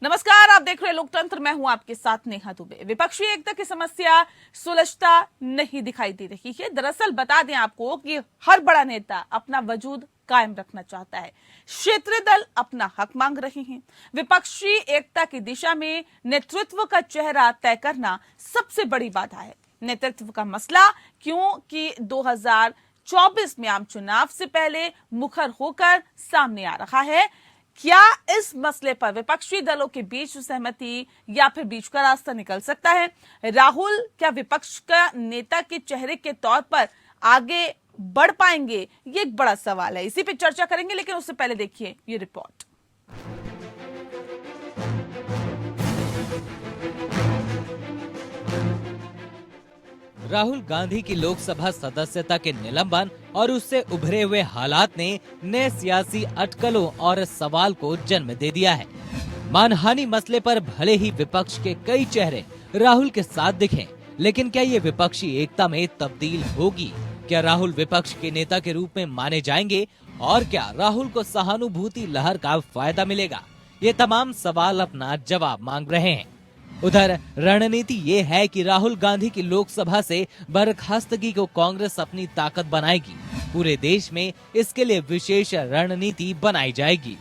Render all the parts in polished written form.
नमस्कार, आप देख रहे हैं लोकतंत्र। मैं हूं आपके साथ नेहा दुबे। विपक्षी एकता की समस्या सुलझता नहीं दिखाई दे रही है। दरअसल बता दें आपको कि हर बड़ा नेता अपना वजूद कायम रखना चाहता है। क्षेत्रीय दल अपना हक मांग रहे हैं। विपक्षी एकता की दिशा में नेतृत्व का चेहरा तय करना सबसे बड़ी बाधा है। नेतृत्व का मसला क्योंकि 2024 में आम चुनाव से पहले मुखर होकर सामने आ रहा है। क्या इस मसले पर विपक्षी दलों के बीच सहमति या फिर बीच का रास्ता निकल सकता है? राहुल क्या विपक्ष का नेता के चेहरे के तौर पर आगे बढ़ पाएंगे? ये एक बड़ा सवाल है। इसी पे चर्चा करेंगे, लेकिन उससे पहले देखिए ये रिपोर्ट। राहुल गांधी की लोकसभा सदस्यता के निलंबन और उससे उभरे हुए हालात ने नए सियासी अटकलों और सवाल को जन्म दे दिया है। मानहानि मसले पर भले ही विपक्ष के कई चेहरे राहुल के साथ दिखें, लेकिन क्या ये विपक्षी एकता में तब्दील होगी? क्या राहुल विपक्ष के नेता के रूप में माने जाएंगे और क्या राहुल को सहानुभूति लहर का फायदा मिलेगा? ये तमाम सवाल अपना जवाब मांग रहे हैं। उधर रणनीति ये है कि राहुल गांधी की लोकसभा से बर्खास्तगी को कांग्रेस अपनी ताकत बनाएगी। पूरे देश में इसके लिए विशेष रणनीति बनाई जाएगी।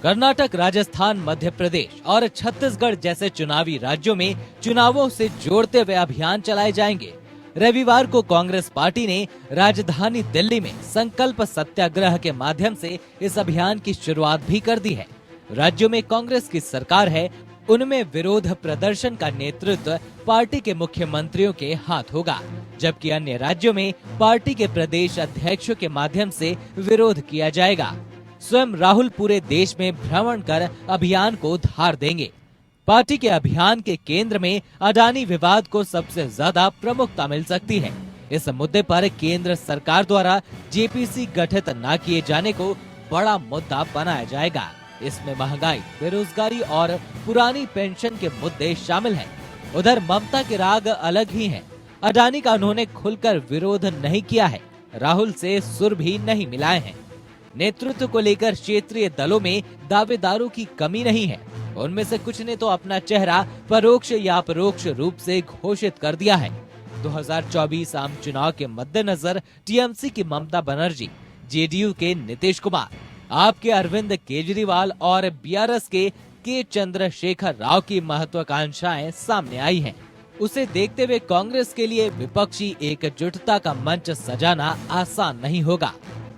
कर्नाटक, राजस्थान, मध्य प्रदेश और छत्तीसगढ़ जैसे चुनावी राज्यों में चुनावों से जोड़ते हुए अभियान चलाए जाएंगे। रविवार को कांग्रेस पार्टी ने राजधानी दिल्ली में संकल्प सत्याग्रह के माध्यम से इस अभियान की शुरुआत भी कर दी है। राज्यों में कांग्रेस की सरकार है, उनमें विरोध प्रदर्शन का नेतृत्व पार्टी के मुख्यमंत्रियों के हाथ होगा, जबकि अन्य राज्यों में पार्टी के प्रदेश अध्यक्षों के माध्यम से विरोध किया जाएगा। स्वयं राहुल पूरे देश में भ्रमण कर अभियान को धार देंगे। पार्टी के अभियान के केंद्र में अडानी विवाद को सबसे ज्यादा प्रमुखता मिल सकती है। इस मुद्दे पर केंद्र सरकार द्वारा जेपीसी गठित न किए जाने को बड़ा मुद्दा बनाया जाएगा। इसमें महंगाई, बेरोजगारी और पुरानी पेंशन के मुद्दे शामिल हैं। उधर ममता के राग अलग ही हैं। अडानी का उन्होंने खुलकर विरोध नहीं किया है, राहुल से सुर भी नहीं मिलाए हैं। नेतृत्व को लेकर क्षेत्रीय दलों में दावेदारों की कमी नहीं है। उनमें से कुछ ने तो अपना चेहरा परोक्ष या अपरोक्ष रूप से घोषित कर दिया है। 2024 आम चुनाव के मद्देनजर टीएमसी की ममता बनर्जी, जेडीयू के नीतीश कुमार, आपके अरविंद केजरीवाल और बीआरएस के चंद्रशेखर राव की महत्वाकांक्षाएं सामने आई हैं। उसे देखते हुए कांग्रेस के लिए विपक्षी एकजुटता का मंच सजाना आसान नहीं होगा।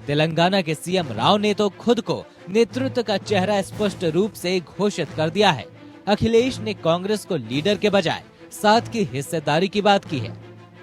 तेलंगाना के सीएम राव ने तो खुद को नेतृत्व का चेहरा स्पष्ट रूप से घोषित कर दिया है। अखिलेश ने कांग्रेस को लीडर के बजाय साथ की हिस्सेदारी की बात की है।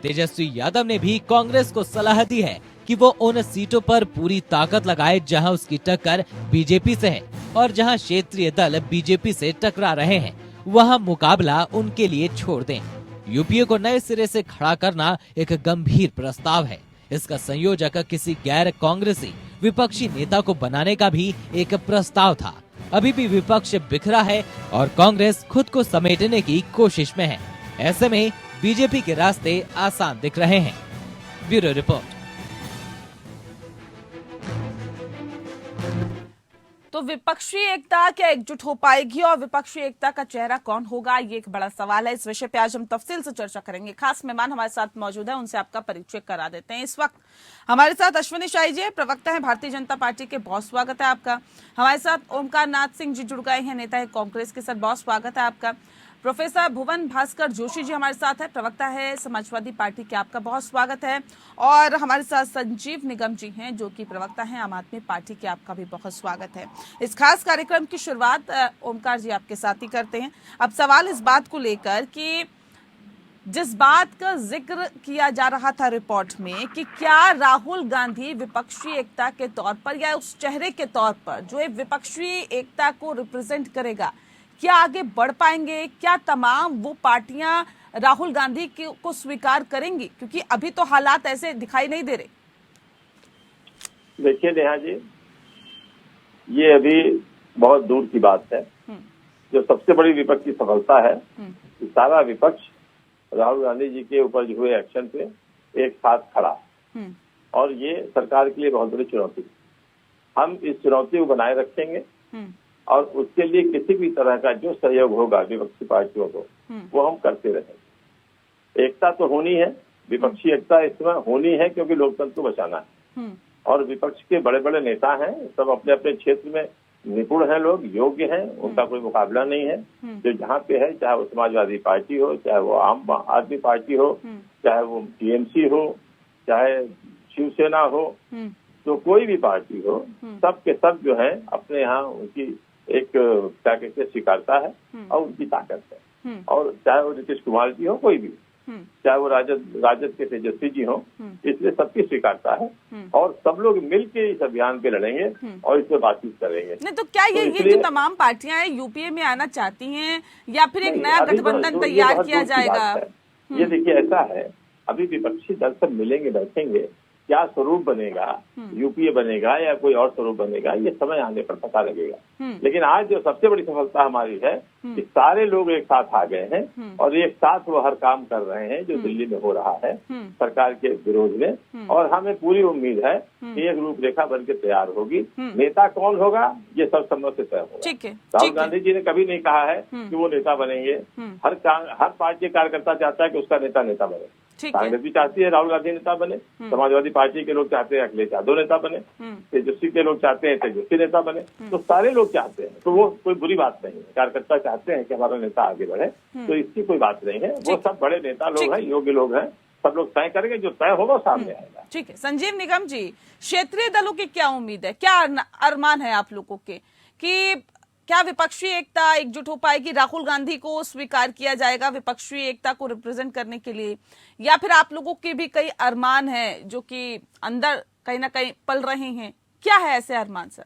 तेजस्वी यादव ने भी कांग्रेस को सलाह दी है कि वो उन सीटों पर पूरी ताकत लगाए जहां उसकी टक्कर बीजेपी से है, और जहां क्षेत्रीय दल बीजेपी से टकरा रहे हैं वहां मुकाबला उनके लिए छोड़ दें। यूपीए को नए सिरे से खड़ा करना एक गंभीर प्रस्ताव है। इसका संयोजक किसी गैर कांग्रेसी विपक्षी नेता को बनाने का भी एक प्रस्ताव था। अभी भी विपक्ष बिखरा है और कांग्रेस खुद को समेटने की कोशिश में है। ऐसे में बीजेपी के रास्ते आसान दिख रहे हैं। Bureau report. तो विपक्षी एकता क्या एकजुट हो पाएगी और विपक्षी एकता का चेहरा कौन होगा, ये एक बड़ा सवाल है। इस विषय पे आज हम तफसील से चर्चा करेंगे। खास मेहमान हमारे साथ मौजूद है, उनसे आपका परिचय करा देते हैं। इस वक्त हमारे साथ अश्विनी शाही जी, प्रवक्ता है भारतीय जनता पार्टी के। बहुत स्वागत है आपका। हमारे साथ ओमकार नाथ सिंह जी जुड़ गए हैं, नेता है कांग्रेस के। सर बहुत स्वागत है आपका। प्रोफेसर भुवन भास्कर जोशी जी हमारे साथ है, प्रवक्ता है समाजवादी पार्टी के। आपका बहुत स्वागत है। और हमारे साथ संजीव निगम जी हैं, जो कि प्रवक्ता हैं आम आदमी पार्टी के। आपका भी बहुत स्वागत है। इस खास कार्यक्रम की शुरुआत ओमकार जी आपके साथ ही करते हैं। अब सवाल इस बात को लेकर कि जिस बात का जिक्र किया जा रहा था रिपोर्ट में कि क्या राहुल गांधी विपक्षी एकता के तौर पर या उस चेहरे के तौर पर जो एक विपक्षी एकता को रिप्रेजेंट करेगा, क्या आगे बढ़ पाएंगे? क्या तमाम वो पार्टियां राहुल गांधी को स्वीकार करेंगी? क्योंकि अभी तो हालात ऐसे दिखाई नहीं दे रहे। देखिए नेहा जी, ये अभी बहुत दूर की बात है। जो सबसे बड़ी विपक्ष की सफलता है कि सारा विपक्ष राहुल गांधी जी के ऊपर जो हुए एक्शन पे एक साथ खड़ा, और ये सरकार के लिए बहुत बड़ी चुनौती। हम इस चुनौती को बनाए रखेंगे और उसके लिए किसी भी तरह का जो सहयोग होगा विपक्षी पार्टियों को वो हम करते रहेंगे। एकता तो होनी है, विपक्षी एकता इस समय होनी है क्योंकि लोकतंत्र को बचाना है। और विपक्ष के बड़े बड़े नेता हैं, सब अपने अपने क्षेत्र में निपुण हैं, लोग योग्य हैं, उनका कोई मुकाबला नहीं है। जो जहाँ पे है, चाहे वो समाजवादी पार्टी हो, चाहे वो आम आदमी पार्टी हो, चाहे वो टीएमसी हो, चाहे शिवसेना हो, तो कोई भी पार्टी हो, सब के सब जो है अपने यहाँ उनकी एक क्या कहते हैं स्वीकारता है और उनकी ताकत है। और चाहे वो नीतीश कुमार जी हो, कोई भी, चाहे वो राजद के तेजस्वी जी हो, इसलिए सबकी स्वीकारता है और सब लोग मिलके इस अभियान पे लड़ेंगे और इस पे बातचीत करेंगे। नहीं तो क्या ये जो तमाम पार्टियां हैं यूपीए में आना चाहती हैं या फिर एक नया गठबंधन तैयार किया जाएगा? ये देखिए ऐसा है, अभी विपक्षी दल सब मिलेंगे, बैठेंगे, क्या स्वरूप बनेगा, यूपीए बनेगा या कोई और स्वरूप बनेगा, ये समय आने पर पता लगेगा। लेकिन आज जो सबसे बड़ी सफलता हमारी है कि सारे लोग एक साथ आ गए हैं और एक साथ वो हर काम कर रहे हैं जो दिल्ली में हो रहा है सरकार के विरोध में। और हमें पूरी उम्मीद है कि एक रूपरेखा बन के तैयार होगी। नेता कौन होगा ये सब समय से तय होगा। राहुल गांधी जी ने कभी नहीं कहा है कि वो नेता बनेंगे। हर पार्टी कार्यकर्ता चाहता है कि उसका नेता बने। कांग्रेस भी चाहती है राहुल गांधी नेता बने, समाजवादी पार्टी के लोग चाहते हैं अखिलेश यादव नेता बने, तेजस्वी के लोग चाहते हैं तेजस्वी नेता बने, तो सारे लोग चाहते हैं, तो वो कोई बुरी बात नहीं है। कार्यकर्ता चाहते हैं कि हमारा नेता आगे बढ़े, तो इसकी कोई बात नहीं है। वो सब बड़े नेता लोग हैं, योग्य लोग हैं, सब लोग तय करेंगे, जो तय होगा सामने आएगा। ठीक है। संजीव निगम जी, क्षेत्रीय दलों की क्या उम्मीद है, क्या अरमान है आप लोगों के कि क्या विपक्षी एकता एकजुट हो पाएगी? राहुल गांधी को स्वीकार किया जाएगा विपक्षी एकता को रिप्रेजेंट करने के लिए, या फिर आप लोगों के भी कई अरमान हैं जो कि अंदर कहीं ना कहीं पल रहे हैं? क्या है ऐसे अरमान सर?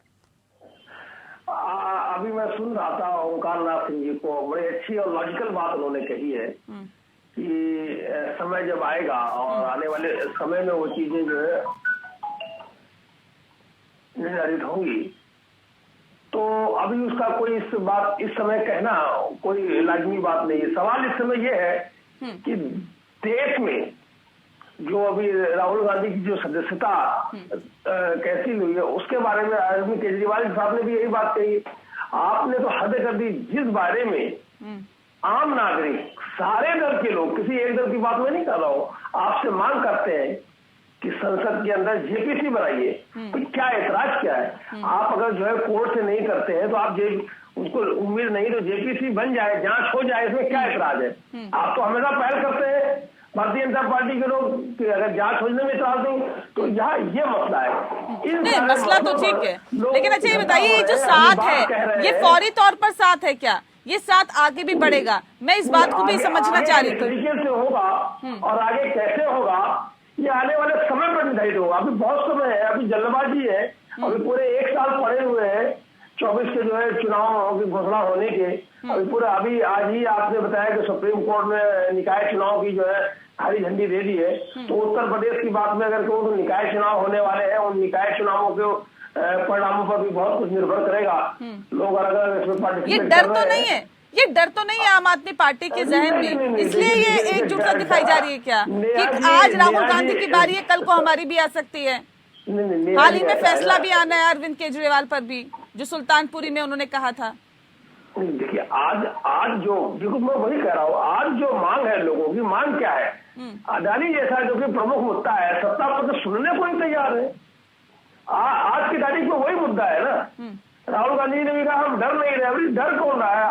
अभी मैं सुन रहा था ओंकार नाथ सिंह जी को, बड़ी अच्छी और लॉजिकल बात उन्होंने कही है कि समय जब आएगा और आने वाले समय में वो चीजें जो है निर्धारित होंगी, तो अभी उसका कोई इस समय कहना कोई लाजमी बात नहीं है। सवाल इस समय ये है कि देश में जो अभी राहुल गांधी की जो सदस्यता कैसी हुई है उसके बारे में अरविंद केजरीवाल साहब ने भी यही बात कही। आपने तो हद कर दी, जिस बारे में आम नागरिक, सारे दल के लोग, किसी एक दल की बात में नहीं कर रहा हूँ, आपसे मांग करते हैं कि संसद के अंदर जेपीसी बनाइए, तो क्या ऐतराज क्या है? आप अगर जो है कोर्ट से नहीं करते हैं तो आप उसको उम्मीद नहीं तो जेपीसी बन जाए, जांच हो जाए, इसमें क्या ऐतराज है? आप तो हमेशा पहल करते हैं भारतीय जनता पार्टी के लोग कि अगर जांच होने में ऐतराज नहीं, तो यहाँ ये मसला है। नहीं, मसला तो ठीक है, लेकिन अच्छा ये बताइए, ये जो साथ है ये फौरी तौर पर साथ है क्या? ये साथ आगे भी बढ़ेगा? मैं इस बात को भी समझना चाह रही थी। तरीके से होगा और आगे कैसे होगा ये आने वाले समय पर निर्धारित होगा। अभी बहुत समय है, अभी जल्दबाजी है, अभी पूरे 1 साल पड़े हुए हैं 24 के जो है चुनाव की घोषणा होने के। अभी पूरा अभी आज ही आपने बताया कि सुप्रीम कोर्ट में निकाय चुनाव की जो है हरी झंडी दे दी है। तो उत्तर प्रदेश की बात में अगर कहूँ तो निकाय चुनाव होने वाले हैं, उन निकाय चुनावों के परिणामों पर भी बहुत कुछ निर्भर करेगा। लोग अगर इसमें पार्टिसिपेट ये डर तो नहीं है, ये डर तो नहीं है आम आदमी पार्टी के जहन में, इसलिए ये एकजुटता दिखाई जा रही है क्या कि आज राहुल गांधी की बारी है, कल को हमारी भी आ सकती है? हाल ही में फैसला भी आना है अरविंद केजरीवाल पर भी, जो सुल्तानपुरी में उन्होंने कहा था। देखिए आज जो मैं वही कह रहा हूँ, आज जो मांग है लोगों की, मांग क्या है? अदानी जैसा जो कि प्रमुख मुद्दा है, सत्ता पर तो सुनने को ही तैयार है। आज की तारीख में वही मुद्दा है ना। राहुल गांधी ने भी कहा हम डर नहीं रहे। अभी डर कौन रहा है?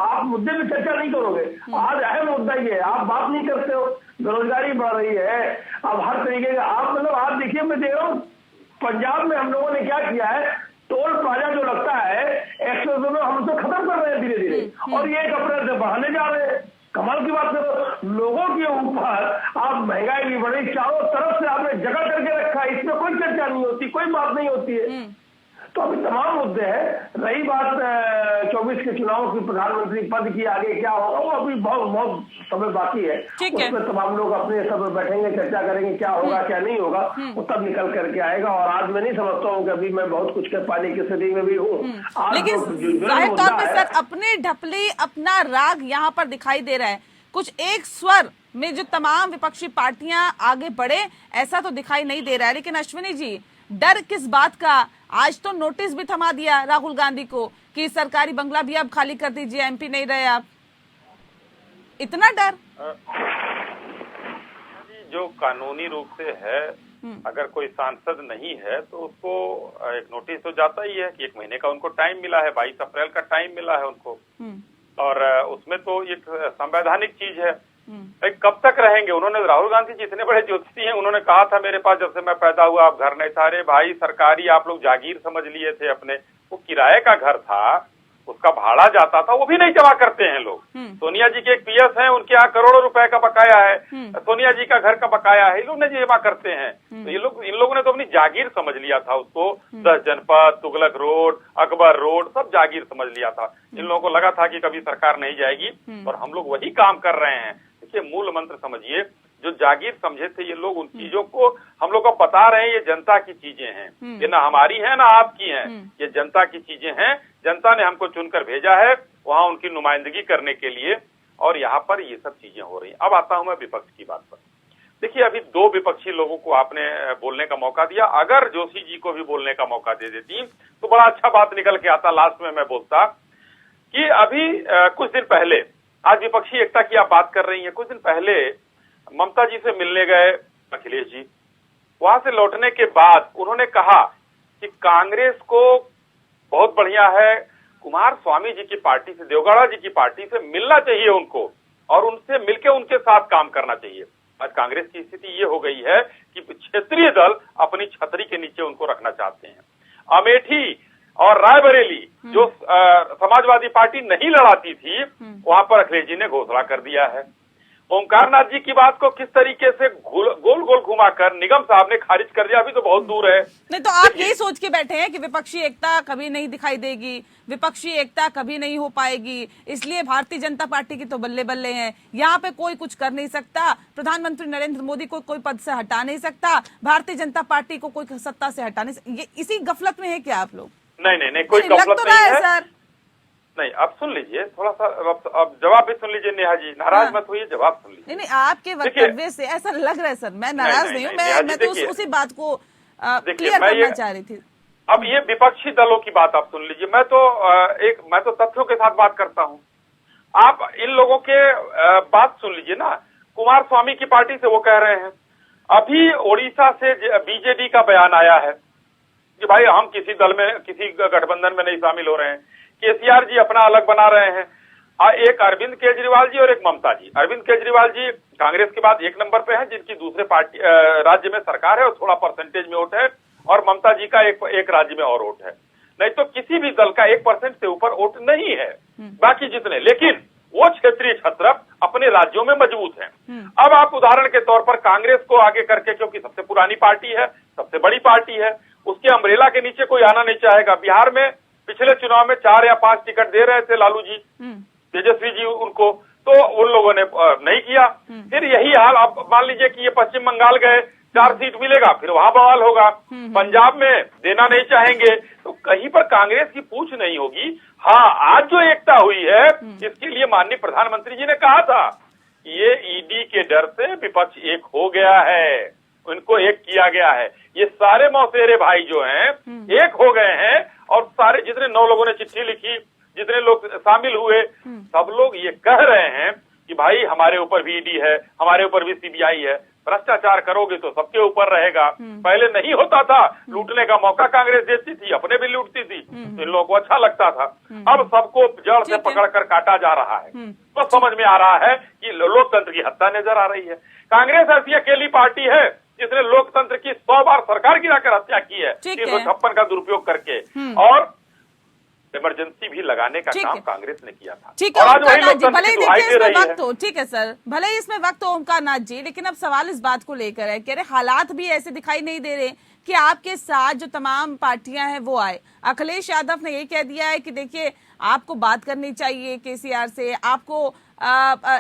आप मुद्दे पे चर्चा नहीं करोगे। आज अहम मुद्दा ये है, आप बात नहीं करते हो। बेरोजगारी बढ़ रही है, अब हर तरीके का आप मतलब आप देखिए, मैं देख रहा हूँ पंजाब में हम लोगों ने क्या किया है, टोल प्लाजा जो लगता है एक्सप्रेस में हम उसे खत्म कर रहे हैं धीरे धीरे, और ये 1 अप्रैल से बढ़ाने जा रहे हैं। कमाल की बात करो, लोगों के ऊपर आप महंगाई भी बढ़ी, चारों तरफ से आपने जगह करके रखा है, इसमें कोई चर्चा नहीं होती, कोई बात नहीं होती है। तो अभी तमाम मुद्दे हैं। रही बात 24 के चुनाव की, प्रधानमंत्री पद की, आगे क्या होगा वो अभी बहुत समय बाकी है। उसमें तमाम लोग अपने सब बैठेंगे, चर्चा करेंगे क्या होगा क्या नहीं होगा, वो तब निकल करके आएगा। और आज मैं नहीं समझता हूँ कि अभी मैं बहुत कुछ कर पाने की स्थिति में भी हूँ। लेकिन जाहिर तौर पर सर अपनी ढपली, अपना राग यहाँ पर दिखाई दे रहा है। कुछ एक स्वर में जो तमाम विपक्षी पार्टियां आगे बढ़े ऐसा तो दिखाई नहीं दे रहा है। लेकिन अश्विनी जी, डर किस बात का? आज तो नोटिस भी थमा दिया राहुल गांधी को कि सरकारी बंगला भी अब खाली कर दीजिए, एमपी नहीं रहे आप? इतना डर? जो कानूनी रूप से है, अगर कोई सांसद नहीं है तो उसको एक नोटिस तो जाता ही है कि 1 महीने का उनको टाइम मिला है, 22 अप्रैल का टाइम मिला है उनको। और उसमें तो एक संवैधानिक चीज है। कब तक रहेंगे? उन्होंने, राहुल गांधी जी इतने बड़े ज्योतिषी हैं, उन्होंने कहा था मेरे पास जब से मैं पैदा हुआ आप घर नहीं था। अरे भाई, सरकारी आप लोग जागीर समझ लिए थे अपने, वो किराए का घर था, उसका भाड़ा जाता था, वो भी नहीं जमा करते हैं लोग। सोनिया जी के एक पीएस हैं, उनके यहाँ करोड़ों रुपए का बकाया है, सोनिया जी का घर का बकाया है, ये लोग नहीं जमा करते हैं। तो इन लोगों ने तो अपनी जागीर समझ लिया था उसको। 10 जनपद, तुगलक रोड, अकबर रोड, सब जागीर समझ लिया था। इन लोगों को लगा था कि कभी सरकार नहीं जाएगी, और हम लोग वही काम कर रहे हैं। देखिए, मूल मंत्र समझिए, जो जागीर समझे थे ये लोग, उन चीजों को हम लोग को बता रहे हैं, ये जनता की चीजें हैं, ये ना हमारी है ना आपकी हैं, ये जनता की चीजें हैं। जनता ने हमको चुनकर भेजा है वहां उनकी नुमाइंदगी करने के लिए, और यहाँ पर ये सब चीजें हो रही हैं। अब आता हूं मैं विपक्ष की बात पर। देखिए, अभी 2 विपक्षी लोगों को आपने बोलने का मौका दिया, अगर जोशी जी को भी बोलने का मौका दे देती तो बड़ा अच्छा बात निकल के आता। लास्ट में मैं बोलता कि अभी कुछ दिन पहले, आज विपक्षी एकता की आप बात कर रही हैं, कुछ दिन पहले ममता जी से मिलने गए अखिलेश जी, वहां से लौटने के बाद उन्होंने कहा कि कांग्रेस को बहुत बढ़िया है, कुमार स्वामी जी की पार्टी से, देवगौड़ा जी की पार्टी से मिलना चाहिए उनको, और उनसे मिलकर उनके साथ काम करना चाहिए। आज कांग्रेस की स्थिति ये हो गई है कि क्षेत्रीय दल अपनी छतरी के नीचे उनको रखना चाहते हैं। अमेठी और रायबरेली, जो समाजवादी पार्टी नहीं लड़ाती थी, वहां पर अखिलेश जी ने घोषणा कर दिया है। ओमकार नाथ जी की बात को किस तरीके से गोल गोल घुमाकर निगम साहब ने खारिज कर दिया, अभी तो बहुत दूर है। नहीं तो आप यही सोच के बैठे हैं कि विपक्षी एकता कभी नहीं दिखाई देगी, विपक्षी एकता कभी नहीं हो पाएगी, इसलिए भारतीय जनता पार्टी की तो बल्ले बल्ले हैं, यहाँ पे कोई कुछ कर नहीं सकता, प्रधानमंत्री नरेंद्र मोदी को कोई पद से हटा नहीं सकता, भारतीय जनता पार्टी को कोई सत्ता से हटा नहीं सकता। ये इसी गफलत में है क्या आप लोग? नहीं, कोई गफलत नहीं है सर। नहीं, अब सुन लीजिए थोड़ा सा, अब जवाब भी सुन लीजिए। नेहा जी, नाराज मत होइए, जवाब सुन लीजिए। नहीं, आपके वक्तव्य से ऐसा लग रहा है सर, मैं नाराज नहीं हूँ, मैं तो उसी बात को क्लियर करना चाह रही थी। अब ये विपक्षी दलों की बात आप सुन लीजिए, मैं तो तथ्यों के साथ बात करता हूँ। आप इन लोगों के बात सुन लीजिए ना। कुमार स्वामी की पार्टी से वो कह रहे हैं, अभी ओडिशा से बीजेडी का बयान आया है कि भाई हम किसी दल में, किसी गठबंधन में नहीं शामिल हो रहे हैं। केसीआर जी अपना अलग बना रहे हैं, एक अरविंद केजरीवाल जी और एक ममता जी। अरविंद केजरीवाल जी कांग्रेस के बाद 1 नंबर पे हैं, जिनकी दूसरे पार्टी राज्य में सरकार है और थोड़ा परसेंटेज में वोट है, और ममता जी का एक राज्य में और वोट है। नहीं तो किसी भी दल का 1% से ऊपर वोट नहीं है, बाकी जितने, लेकिन वो क्षेत्रीय छत्रप अपने राज्यों में मजबूत हैं। अब आप उदाहरण के तौर पर कांग्रेस को आगे करके, क्योंकि सबसे पुरानी पार्टी है, सबसे बड़ी पार्टी है, उसके अम्ब्रेला के नीचे कोई आना नहीं चाहेगा। बिहार में पिछले चुनाव में 4 या 5 टिकट दे रहे थे लालू जी, तेजस्वी जी उनको, तो उन लोगों ने नहीं किया। फिर यही हाल, आप मान लीजिए कि ये पश्चिम बंगाल गए, 4 सीट मिलेगा, फिर वहां बवाल होगा। पंजाब में देना नहीं चाहेंगे, तो कहीं पर कांग्रेस की पूछ नहीं होगी। हाँ, आज जो एकता हुई है, इसके लिए माननीय प्रधानमंत्री जी ने कहा था, ये ईडी के डर से विपक्ष एक हो गया है, उनको एक किया गया है। ये सारे मौसेरे भाई जो हैं एक हो गए हैं, और सारे जितने 9 लोगों ने चिट्ठी लिखी, जितने लोग शामिल हुए, सब लोग ये कह रहे हैं कि भाई हमारे ऊपर भी ईडी है, हमारे ऊपर भी सीबीआई है। भ्रष्टाचार करोगे तो सबके ऊपर रहेगा। पहले नहीं होता था, लूटने का मौका कांग्रेस देती थी, अपने भी लूटती थी, तो इन लोगों को अच्छा लगता था। अब सबको जड़ से पकड़कर काटा जा रहा है, तो समझ में आ रहा है कि लोकतंत्र की हत्या नजर आ रही है। कांग्रेस ऐसी अकेली पार्टी है जिसने लोकतंत्र की 100 बार सरकार गिराकर हत्या की है, 356 का दुरुपयोग करके, और इमरजेंसी भी लगाने का काम कांग्रेस ने किया था। ठीक है ओमकार नाथ जी, भले ही देखिए इसमें वक्त हो, ठीक है सर, भले ही इसमें वक्त हो ओमकार नाथ जी, लेकिन अब सवाल इस बात को लेकर है कि अरे हालात भी ऐसे दिखाई नहीं दे रहे कि आपके साथ जो तमाम पार्टियां हैं वो आए। अखिलेश यादव ने ये कह दिया है कि देखिए आपको बात करनी चाहिए केसीआर से, आपको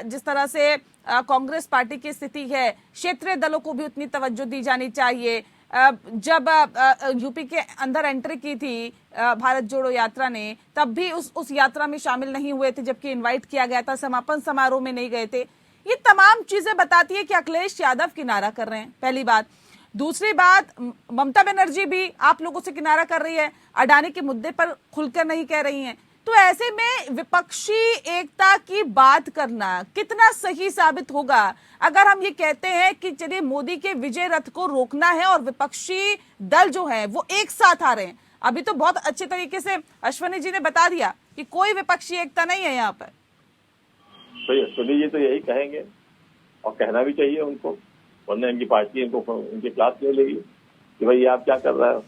जिस तरह से कांग्रेस पार्टी की स्थिति है, क्षेत्रीय दलों को भी उतनी तवज्जो दी जानी चाहिए। जब यूपी के अंदर एंट्री की थी भारत जोड़ो यात्रा ने, तब भी उस यात्रा में शामिल नहीं हुए थे, जबकि इनवाइट किया गया था, समापन समारोह में नहीं गए थे। ये तमाम चीजें बताती है कि अखिलेश यादव किनारा कर रहे हैं, पहली बात। दूसरी बात, ममता बनर्जी भी आप लोगों से किनारा कर रही है, अडानी के मुद्दे पर खुलकर नहीं कह रही हैं। तो ऐसे में विपक्षी एकता की बात करना कितना सही साबित होगा अगर हम ये कहते हैं कि चलिए मोदी के विजय रथ को रोकना है और विपक्षी दल जो है वो एक साथ आ रहे हैं। अभी तो बहुत अच्छे तरीके से अश्वनी जी ने बता दिया कि कोई विपक्षी एकता नहीं है यहाँ पर। तो अश्वनी जी तो यही कहेंगे और कहना भी चाहिए उनको, वरना इनकी पार्टी इनको उनके खिलाफ ले लेगी कि भाई आप क्या कर रहे हो।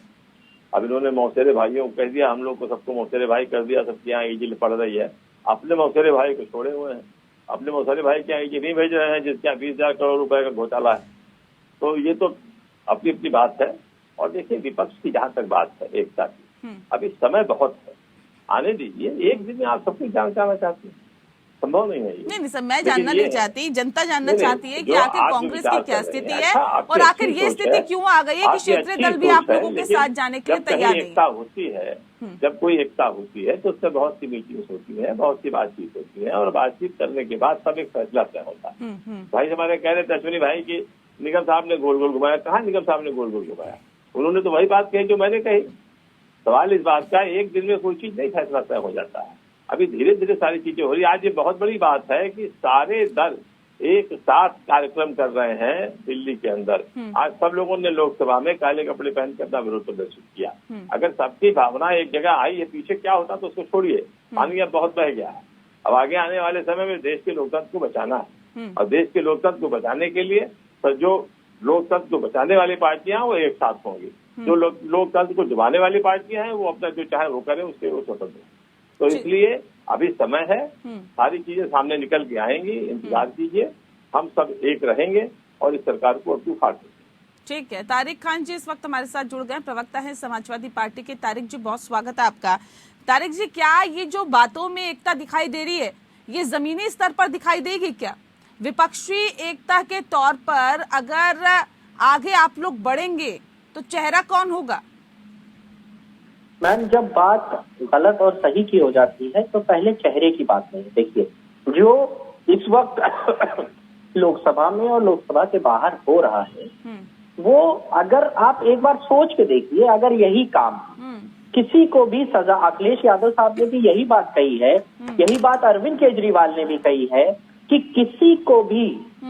अब इन्होंने मौसेरे भाइयों को कह दिया, हम लोग को सबको मौसेरे भाई कर दिया, सबके यहाँ ईजी पड़ रही है। अपने मौसेरे भाई को छोड़े हुए हैं, अपने मौसेरे भाई के यहाँ ईजी नहीं भेज रहे हैं जिसके यहाँ 20,000 करोड़ रुपए का घोटाला है। तो ये तो अपनी अपनी बात है। और देखिए विपक्ष की जहां तक बात है एकता की, अभी समय बहुत है, आने दीजिए। एक दिन में आप सब कुछ जानना चाहते हैं, संभव नहीं है ये। नहीं सर, मैं जानना नहीं चाहती, जनता जानना चाहती है कि आखिर कांग्रेस की क्या स्थिति है और आखिर ये स्थिति क्यों आ गई है कि क्षेत्रीय दल भी आप लोगों के साथ जाने के लिए तैयार नहीं। एकता होती है, जब कोई एकता होती है तो उससे बहुत सी मीटिंग्स होती है, बहुत सी बातचीत होती है और बातचीत करने के बाद सब एक फैसला तय होता है। भाई हमारे कह रहे थे अश्विनी भाई की निगम साहब ने गोल गोल घुमाया, कहाँ निगम साहब ने गोल गोल घुमाया? उन्होंने तो वही बात कही जो मैंने कही। सवाल इस बात का एक दिन में कोई चीज नहीं फैसला तय हो जाता है, अभी धीरे धीरे सारी चीजें हो रही है। आज ये बहुत बड़ी बात है कि सारे दल एक साथ कार्यक्रम कर रहे हैं दिल्ली के अंदर। आज सब लोगों ने लोकसभा में काले कपड़े पहनकर अपना विरोध प्रदर्शित किया। अगर सबकी भावना एक जगह आई है, पीछे क्या होता तो उसको छोड़िए, पानी अब बहुत बह गया है। अब आगे आने वाले समय में देश के लोकतंत्र को बचाना है और देश के लोकतंत्र को बचाने के लिए तो जो लोकतंत्र को बचाने वाली पार्टियां वो एक साथ होंगी, जो लोकतंत्र को दबाने वाली पार्टियां हैं वो अपना जो चाहे वो करें, उसके वो स्वतंत्र। तो इसलिए अभी समय है, सारी चीजें सामने निकल के आएंगी, इंतजार कीजिए, हम सब एक रहेंगे और इस सरकार को अब उखाड़ देंगे। ठीक है, तारिक खान जी इस वक्त हमारे साथ जुड़ गए, प्रवक्ता हैं समाजवादी पार्टी के। तारिक जी बहुत स्वागत है आपका। तारिक जी, क्या ये जो बातों में एकता दिखाई दे रही है ये जमीनी स्तर पर दिखाई देगी क्या? विपक्षी एकता के तौर पर अगर आगे आप लोग बढ़ेंगे तो चेहरा कौन होगा? मैम, जब बात गलत और सही की हो जाती है तो पहले चेहरे की बात नहीं। देखिए, जो इस वक्त लोकसभा में और लोकसभा के बाहर हो रहा है वो अगर आप एक बार सोच के देखिए, अगर यही काम किसी को भी सजा, अखिलेश यादव साहब ने भी यही बात कही है, यही बात अरविंद केजरीवाल ने भी कही है कि किसी को भी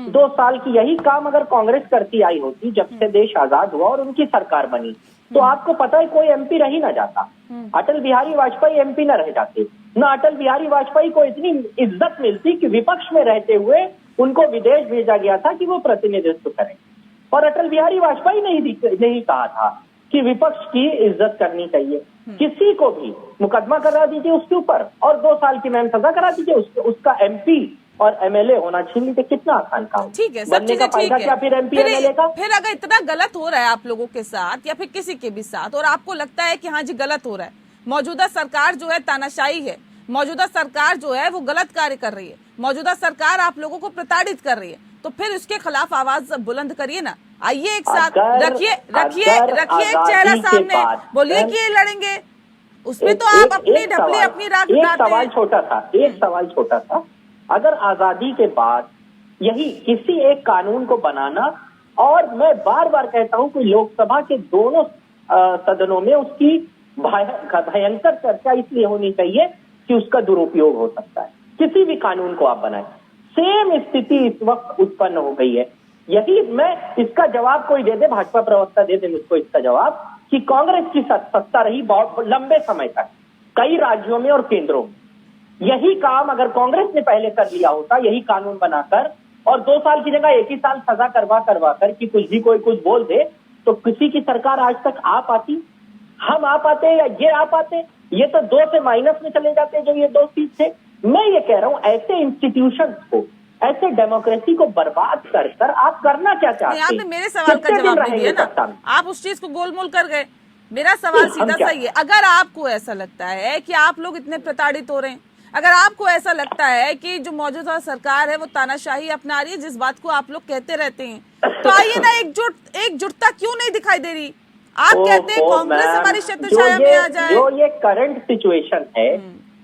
2 साल की यही काम अगर कांग्रेस करती आई होती जब से देश आजाद हुआ और उनकी सरकार बनी, तो आपको पता है कोई एमपी रह ही ना जाता। अटल बिहारी वाजपेयी एमपी न रह जाते, न अटल बिहारी वाजपेयी को इतनी इज्जत मिलती कि विपक्ष में रहते हुए उनको विदेश भेजा गया था कि वो प्रतिनिधित्व करें। और अटल बिहारी वाजपेयी ने नहीं कहा था कि विपक्ष की इज्जत करनी चाहिए। किसी को भी मुकदमा करा दीजिए उसके ऊपर और 2 साल की मैम सजा करा दीजिए, उसका एमपी और एमएलए होना छीन लीजिए। कितना आसान काम। ठीक है, सब चीजें ठीक है। क्या फिर एमपी एमएलए का? फिर अगर इतना गलत हो रहा है आप लोगों के साथ या फिर किसी के भी साथ और आपको लगता है कि हाँ जी गलत हो रहा है, मौजूदा सरकार जो है तानाशाही है, मौजूदा सरकार जो है वो गलत कार्य कर रही है, मौजूदा सरकार आप लोगों को प्रताड़ित कर रही है, तो फिर उसके खिलाफ आवाज बुलंद करिए ना। आइए एक साथ रखिए एक चेहरा सामने, बोलिए कि ये लड़ेंगे, उसमें तो आप अपनी ढपली अपनी राख एक सवाल छोटा था, अगर आजादी के बाद यही किसी एक कानून को बनाना, और मैं बार बार कहता हूं कि लोकसभा के दोनों सदनों में उसकी भयंकर चर्चा इसलिए होनी चाहिए कि उसका दुरुपयोग हो सकता है। किसी भी कानून को आप बनाएं, सेम स्थिति इस वक्त उत्पन्न हो गई है। यही मैं इसका जवाब कोई दे दे, भाजपा प्रवक्ता दे दे मुझको इसका जवाब कि कांग्रेस की सत्ता रही बहुत लंबे समय तक कई राज्यों में और केंद्रों में। यही काम अगर कांग्रेस ने पहले कर लिया होता, यही कानून बनाकर, और 2 साल की जगह 1 ही साल सजा करवा कर कि कुछ भी कोई कुछ बोल दे, तो किसी की सरकार आज तक आ पाती? हम आ पाते या ये आ पाते? ये तो 2 से माइनस में चले जाते जो ये 2 सीट थे। मैं ये कह रहा हूं ऐसे इंस्टीट्यूशन को, ऐसे डेमोक्रेसी को बर्बाद कर आप करना क्या चाहते हैं? आपने मेरे सवाल का जवाब नहीं दिया ना, आप उस चीज को गोलमोल कर गए। मेरा सवाल सीधा सही है, अगर आपको ऐसा लगता है कि आप लोग इतने प्रताड़ित हो रहे हैं, अगर आपको ऐसा लगता है कि जो मौजूदा सरकार है वो तानाशाही अपना रही है, जिस बात को आप लोग कहते रहते हैं, तो आइए ना एकजुटता क्यों नहीं दिखाई दे रही? आप कहते हैं कांग्रेस हमारी क्षेत्र छाया में आ जाए। जो ये करंट सिचुएशन है,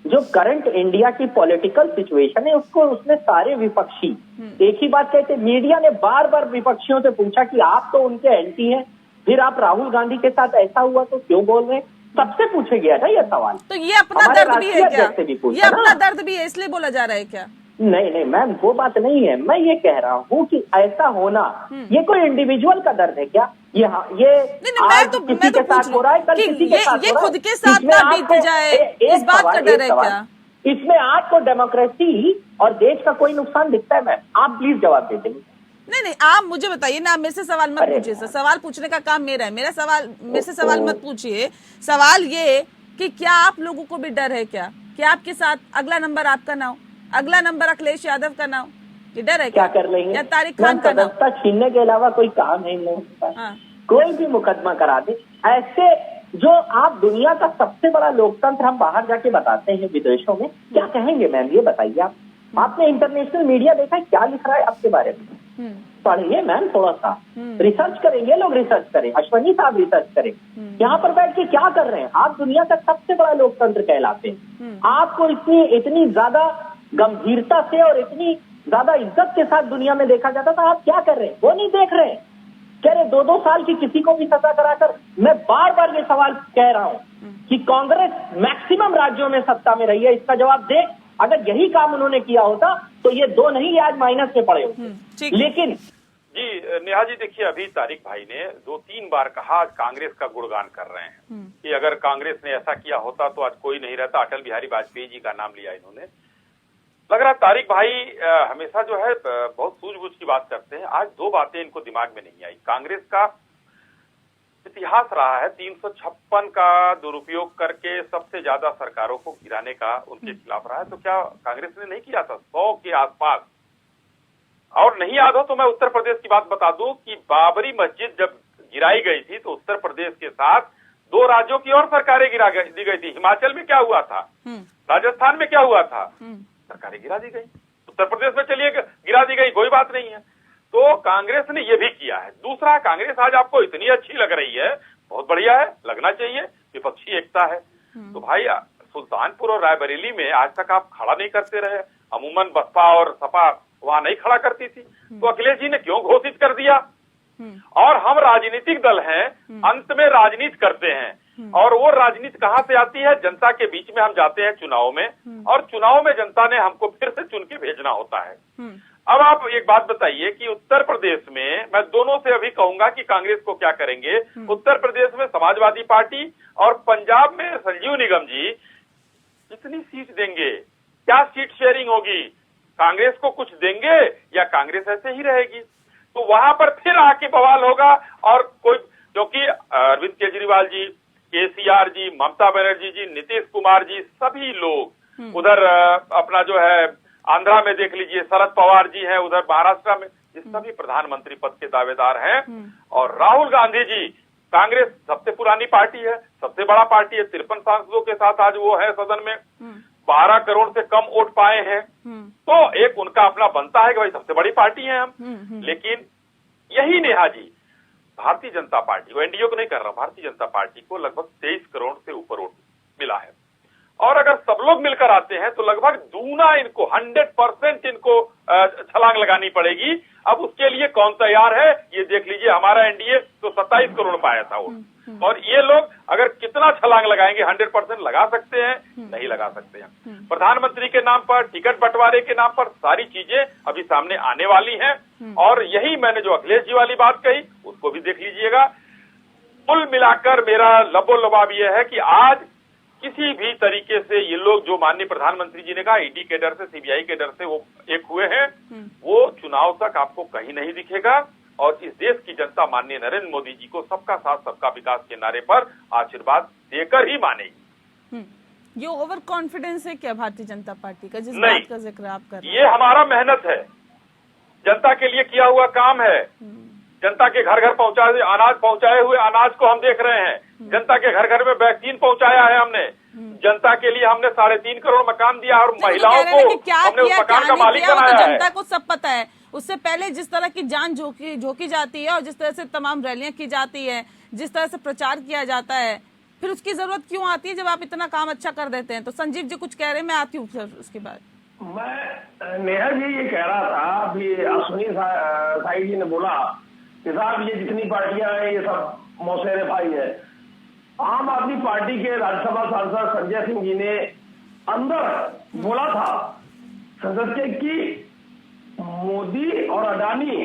जो करंट इंडिया की पॉलिटिकल सिचुएशन है उसको उसने सारे विपक्षी एक ही बात कहते। मीडिया ने बार बार विपक्षियों से पूछा कि आप तो उनके एंटी हैं, फिर आप राहुल गांधी के साथ ऐसा हुआ तो क्यों बोल रहे हैं? सबसे पूछे गया था यह सवाल। तो ये अपना हमारे दर्द भी है राष्ट्रीय क्या? अध्यक्ष से भी पूछा ये अपना ना। दर्द भी है इसलिए बोला जा रहा है क्या? नहीं नहीं मैम, वो बात नहीं है। मैं ये कह रहा हूँ कि ऐसा होना ये कोई इंडिविजुअल का दर्द है क्या? ये नहीं, मैं आज तो किसी के साथ हो रहा है, कल किसी के साथ ये हो रहा है। खुद के साथ इसमें ना बीत आपको जाए, एक इस बात सवाल, का डर एक है सवाल। क्या? इसमें आपको डेमोक्रेसी और देश का कोई नुकसान दिखता है मैम? आप प्लीज जवाब दे देंगे। नहीं, आप मुझे बताइए ना, आप मेरे से सवाल मत अरे पूछिए सर। सवाल पूछने का काम मेरा है। मेरे से सवाल मत पूछिए। सवाल ये कि क्या आप लोगों को भी डर है क्या कि आपके साथ अगला नंबर आपका ना हो, अगला नंबर अखिलेश यादव का ना हो? ये डर है क्या कर लेंगे? या तारिक खान का ना हो? सदस्यता छीनने के अलावा कोई काम है इन लोगों के पास? हाँ। कोई भी मुकदमा करा दे। ऐसे जो आप दुनिया का सबसे बड़ा लोकतंत्र हम बाहर जाके बताते हैं विदेशों में, क्या कहेंगे मैम? ये बताइए आप। आपने इंटरनेशनल मीडिया देखा है क्या लिख रहा है आपके बारे में? पढ़िए मैम, थोड़ा सा रिसर्च करें। ये लोग रिसर्च करें, अश्वनी साहब रिसर्च करें। यहाँ पर बैठ के क्या कर रहे हैं? आप दुनिया का सबसे बड़ा लोकतंत्र कहलाते हैं। आपको इतनी ज्यादा गंभीरता से और इतनी ज्यादा इज्जत के साथ दुनिया में देखा जाता था। आप क्या कर रहे हैं? वो नहीं देख रहे हैं। कह रहे 2-2 साल की किसी को भी सजा कराकर। मैं बार बार ये सवाल कह रहा हूँ कि कांग्रेस मैक्सिमम राज्यों में सत्ता में रही है, इसका जवाब दे। अगर यही काम उन्होंने किया होता तो ये 2 नहीं, ये आज माइनस में पड़े होते। लेकिन जी नेहा जी, देखिए अभी तारिक भाई ने 2-3 बार कहा, आज कांग्रेस का गुणगान कर रहे हैं कि अगर कांग्रेस ने ऐसा किया होता तो आज कोई नहीं रहता। अटल बिहारी वाजपेयी जी का नाम लिया इन्होंने। लग रहा तारिक भाई हमेशा जो है बहुत सूझबूझ की बात करते हैं। आज 2 बातें इनको दिमाग में नहीं आई। कांग्रेस का इतिहास रहा है 356 का दुरुपयोग करके सबसे ज्यादा सरकारों को गिराने का उनके खिलाफ रहा है। तो क्या कांग्रेस ने नहीं किया था 100 के आसपास? और नहीं याद हो तो मैं उत्तर प्रदेश की बात बता दूं कि बाबरी मस्जिद जब गिराई गई थी तो उत्तर प्रदेश के साथ 2 राज्यों की और सरकारें दी गई थी। हिमाचल में क्या हुआ था, राजस्थान में क्या हुआ था, सरकारें गिरा दी गई। उत्तर प्रदेश में चलिए गिरा दी गई, कोई बात नहीं है। तो कांग्रेस ने ये भी किया है। दूसरा, कांग्रेस आज आपको इतनी अच्छी लग रही है, बहुत बढ़िया है, लगना चाहिए, विपक्षी एकता है। तो भाई सुल्तानपुर और रायबरेली में आज तक आप खड़ा नहीं करते रहे। अमूमन बसपा और सपा वहां नहीं खड़ा करती थी, तो अखिलेश जी ने क्यों घोषित कर दिया? और हम राजनीतिक दल हैं, अंत में राजनीति करते हैं, और वो राजनीति कहां से आती है? जनता के बीच में हम जाते हैं चुनाव में, और चुनाव में जनता ने हमको फिर से चुन के भेजना होता है। अब आप एक बात बताइए कि उत्तर प्रदेश में, मैं दोनों से अभी कहूंगा कि कांग्रेस को क्या करेंगे। उत्तर प्रदेश में समाजवादी पार्टी और पंजाब में संजीव निगम जी कितनी सीट देंगे? क्या सीट शेयरिंग होगी? कांग्रेस को कुछ देंगे या कांग्रेस ऐसे ही रहेगी? तो वहां पर फिर आके बवाल होगा। और कोई, क्योंकि अरविंद केजरीवाल जी, केसीआर जी, ममता बनर्जी जी, नीतीश कुमार जी, सभी लोग उधर अपना जो है आंध्रा में देख लीजिए, शरद पवार जी हैं, उधर महाराष्ट्र में, ये सभी प्रधानमंत्री पद के दावेदार हैं। और राहुल गांधी जी, कांग्रेस सबसे पुरानी पार्टी है, सबसे बड़ा पार्टी है, 53 सांसदों के साथ आज वो है सदन में, 12 करोड़ से कम वोट पाए हैं। तो एक उनका अपना बनता है कि भाई सबसे बड़ी पार्टी है हम। लेकिन यही नेहा जी, भारतीय जनता पार्टी को, एनडीए को नहीं कर रहा, भारतीय जनता पार्टी को लगभग 23 करोड़ से ऊपर वोट मिला है। और अगर सब लोग मिलकर आते हैं तो लगभग दूना इनको, 100% इनको छलांग लगानी पड़ेगी। अब उसके लिए कौन तैयार है ये देख लीजिए। हमारा एनडीए तो 27 करोड़ पाया था वोट, और ये लोग अगर कितना छलांग लगाएंगे, 100% लगा सकते हैं? नहीं लगा सकते हैं। प्रधानमंत्री के नाम पर, टिकट बंटवारे के नाम पर सारी चीजें अभी सामने आने वाली हैं। और यही मैंने जो अखिलेश जी वाली बात कही उसको भी देख लीजिएगा। कुल मिलाकर मेरा लबो-लबाब यह है कि आज किसी भी तरीके से ये लोग, जो माननीय प्रधानमंत्री जी ने कहा ईडी के डर से, सीबीआई के डर से वो एक हुए हैं, वो चुनाव तक आपको कहीं नहीं दिखेगा। और इस देश की जनता माननीय नरेंद्र मोदी जी को सबका साथ सबका विकास के नारे पर आशीर्वाद देकर ही मानेगी। ये ओवर कॉन्फिडेंस है क्या भारतीय जनता पार्टी का, जिस नहीं, बात का जिक्र आप कर रहे हैं? ये हमारा मेहनत है, जनता के लिए किया हुआ काम है। जनता के घर घर पहुंचाए अनाज, पहुंचाए हुए अनाज को हम देख रहे हैं। जनता के घर घर में वैक्सीन पहुंचाया है हमने। जनता के लिए हमने 3.5 करोड़ मकान दिया, और महिलाओं को हमने उस मकान का मालिक बनाया है। जनता को सब पता है। उससे पहले जिस तरह की जान झोंकी जाती है, और जिस तरह से तमाम रैलियां की जाती है, जिस तरह से प्रचार किया जाता है, फिर उसकी जरूरत क्यों आती है जब आप इतना काम अच्छा कर देते हैं? तो संजीव जी कुछ कह रहे हैं, मैं आती हूँ फिर उसके बाद। मैं नेहा जी ये कह रहा था, अभी अश्विनी साई जी ने बोला कि साहब ये जितनी पार्टियां हैं ये सब मौसेरे भाई है। आम आदमी पार्टी के राज्यसभा सांसद संजय सिंह जी ने अंदर बोला था संसद के कि मोदी और अडानी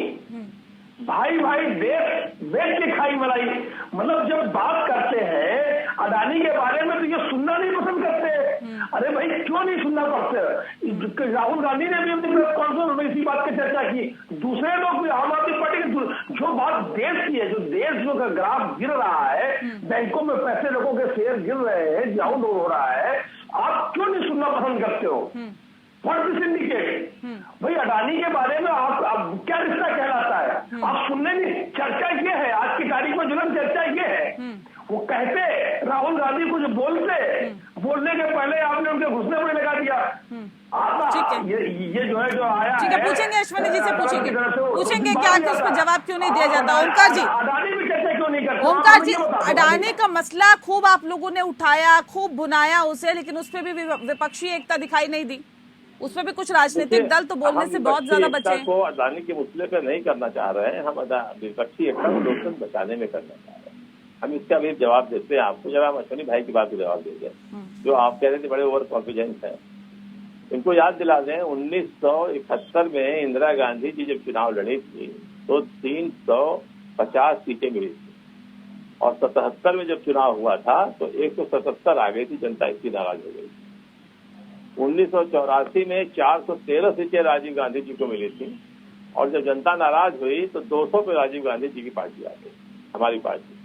भाई भाई देश की खाई मलाई। मतलब जब बात करते हैं अडानी के बारे में तो ये सुनना नहीं पसंद करते। अरे भाई क्यों नहीं सुनना पड़ते? राहुल गांधी ने भी अपनी प्रेस कॉन्फ्रेंस में इसी बात की चर्चा की, दूसरे लोग भी आम आदमी पार्टी के जो बात देश की है, जो देश जो का ग्राफ गिर रहा है, बैंकों में पैसे लोगों के शेयर गिर रहे हैं, डाउन हो रहा है, आप क्यों नहीं सुनना पसंद करते हो? फर्स्ट सिंडिकेट भाई अडानी के बारे में आप क्या रिश्ता कहलाता है? आप सुनने नहीं। चर्चा ये है आज की तारीख में जुलन, चर्चा ये है वो कहते राहुल गांधी कुछ बोलने के पहले आपने उनके घुसने पर लगा दिया। ये जो है जो आया ठीक है, पूछेंगे अश्विनी जी से, पूछेंगे क्या कि उस पर जवाब क्यों नहीं दिया जाता। ओमकार जी, अडानी भी चर्चा क्यों नहीं करते? ओमकार जी, अडानी का मसला खूब आप लोगों ने उठाया, खूब बुनाया उसे, लेकिन उस पर भी विपक्षी एकता दिखाई नहीं दी। उसमें भी कुछ राजनीतिक दल तो बोलने से बहुत ज्यादा बचे हैं। को अडानी के मुद्दे पे नहीं करना चाह रहे हैं, हम विपक्षी एकता को लोकतंत्र बचाने में करना चाह रहे हैं। हम इसका भी जवाब देते हैं आपको। जब हम अश्विनी भाई की बात को जवाब देंगे, जो आप कह रहे थे बड़े ओवर कॉन्फिडेंस हैं, इनको याद दिला दें 1971 में इंदिरा गांधी जी जब चुनाव लड़ी थी तो 350 सीटें मिली थी, और 77 में जब चुनाव हुआ था तो 177 आ गई थी, जनता इसकी नाराज हो गई थी। 1984 में 413 सीटें राजीव गांधी जी को मिली थी, और जब जनता नाराज हुई तो 200 पे राजीव गांधी जी की पार्टी आ गई, हमारी पार्टी।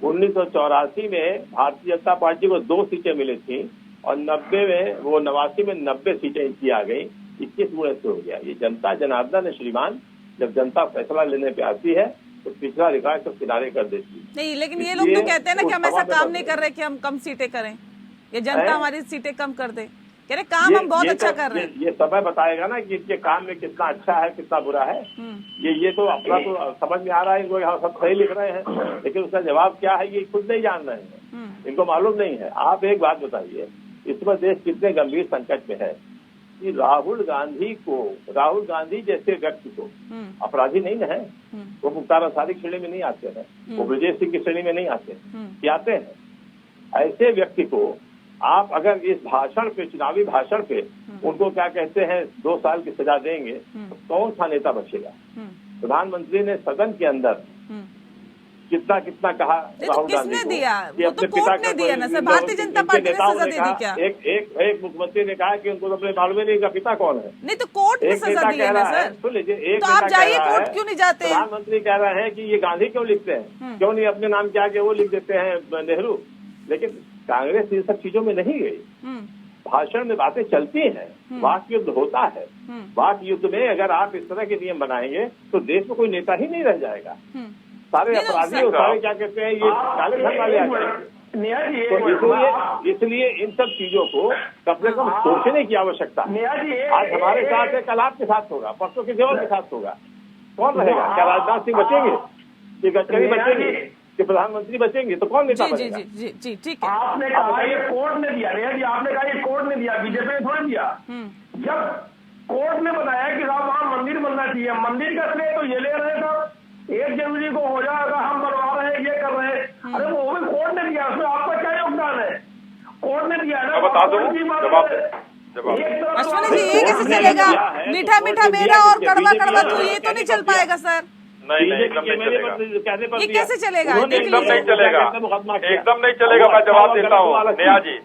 1984 में भारतीय जनता पार्टी को 2 सीटें मिली थी, और 89 में 90 सीटें इनकी आ गई, 21 गुणे से हो गया। ये जनता जनार्दन है श्रीमान, जब जनता फैसला लेने पे आती है तो पिछला रिकॉर्ड सब किनारे कर देती है। नहीं, लेकिन ये लोग तो कहते हैं ना कि हम ऐसा काम नहीं कर रहे कि हम कम सीटें करें, ये जनता हमारी सीटें कम कर दे। कह रहे काम हम बहुत अच्छा कर रहे हैं। ये समय बताएगा ना कि इनके काम में कितना अच्छा है कितना बुरा है। ये तो अपना तो समझ में आ रहा है इनको, हाँ सब सही लिख रहे हैं, लेकिन उसका जवाब क्या है ये खुद नहीं जान रहे हैं, इनको मालूम नहीं है। आप एक बात बताइए, इस वक्त देश कितने गंभीर संकट में है कि राहुल गांधी जैसे व्यक्ति को अपराधी नहीं है, वो मुख्तार अंसारी की श्रेणी में नहीं आते हैं, वो ब्रजेश सिंह की श्रेणी में नहीं आते हैं, आते हैं। ऐसे व्यक्ति को आप अगर इस भाषण पे, चुनावी भाषण पे उनको क्या कहते हैं 2 साल की सजा देंगे तो कौन सा नेता बचेगा? प्रधानमंत्री ने सदन के अंदर कितना कहा राहुल गांधी किसने को दिया? कि वो अपने तो पिता कोर्ट ने दिया ना सर, भारतीय जनता पार्टी ने सजा दे दी क्या? एक मुख्यमंत्री ने कहा कि उनको अपने मालूम नहीं का पिता कौन है। नहीं तो कोर्ट ने सजा दी है ना सर, सुन लीजिए, तो आप जाइए कोर्ट क्यों नहीं जाते? प्रधानमंत्री कह रहे हैं कि ये गांधी क्यों लिखते हैं, क्यों नहीं अपने नाम के आगे वो लिख देते हैं नेहरू। लेकिन कांग्रेस इन सब चीजों में नहीं गई। भाषण में बातें चलती हैं, वाक युद्ध होता है। वाक युद्ध में अगर आप इस तरह के नियम बनाएंगे तो देश में कोई नेता ही नहीं रह जाएगा। सारे अपराधी और सारे क्या कहते हैं ये काले धन वाले आ जाएंगे। तो इसलिए इन सब चीजों को कम से कम सोचने की आवश्यकता है। आज हमारे साथ है, कल आपके साथ होगा, परसों किसी और के साथ होगा। कौन रहेगा? क्या राजनाथ सिंह बचेंगे, कि गडकरी बचेंगे, कि प्रधानमंत्री बचेंगे? तो कौन नेता बचेगा? जी ठीक है। आपने कहा ये कोर्ट ने दिया, नेहा जी आपने कहा ये कोर्ट ने दिया, बीजेपी ने थोड़ा दिया। जब कोर्ट ने बताया कि साहब वहां मंदिर बनना चाहिए, मंदिर का श्रेय तो ये ले रहे थे 1 जनवरी को हो जाएगा, हम बनवा रहे हैं, ये कर रहे हैं। अरे वो भी कोर्ट ने दिया, उसमें आपका क्या योगदान है? कोर्ट ने दिया ना, बता दो अश्विनी जी ये कैसे चलेगा? मीठा मीठा मेरा और कड़वा कड़वा तू, ये तो नहीं चल पाएगा सर। नहीं एकदम नहीं चलेगा, ये कैसे चलेगा? एकदम नहीं चलेगा, एकदम नहीं चलेगा। मैं जवाब देता हूँ नेहा जी,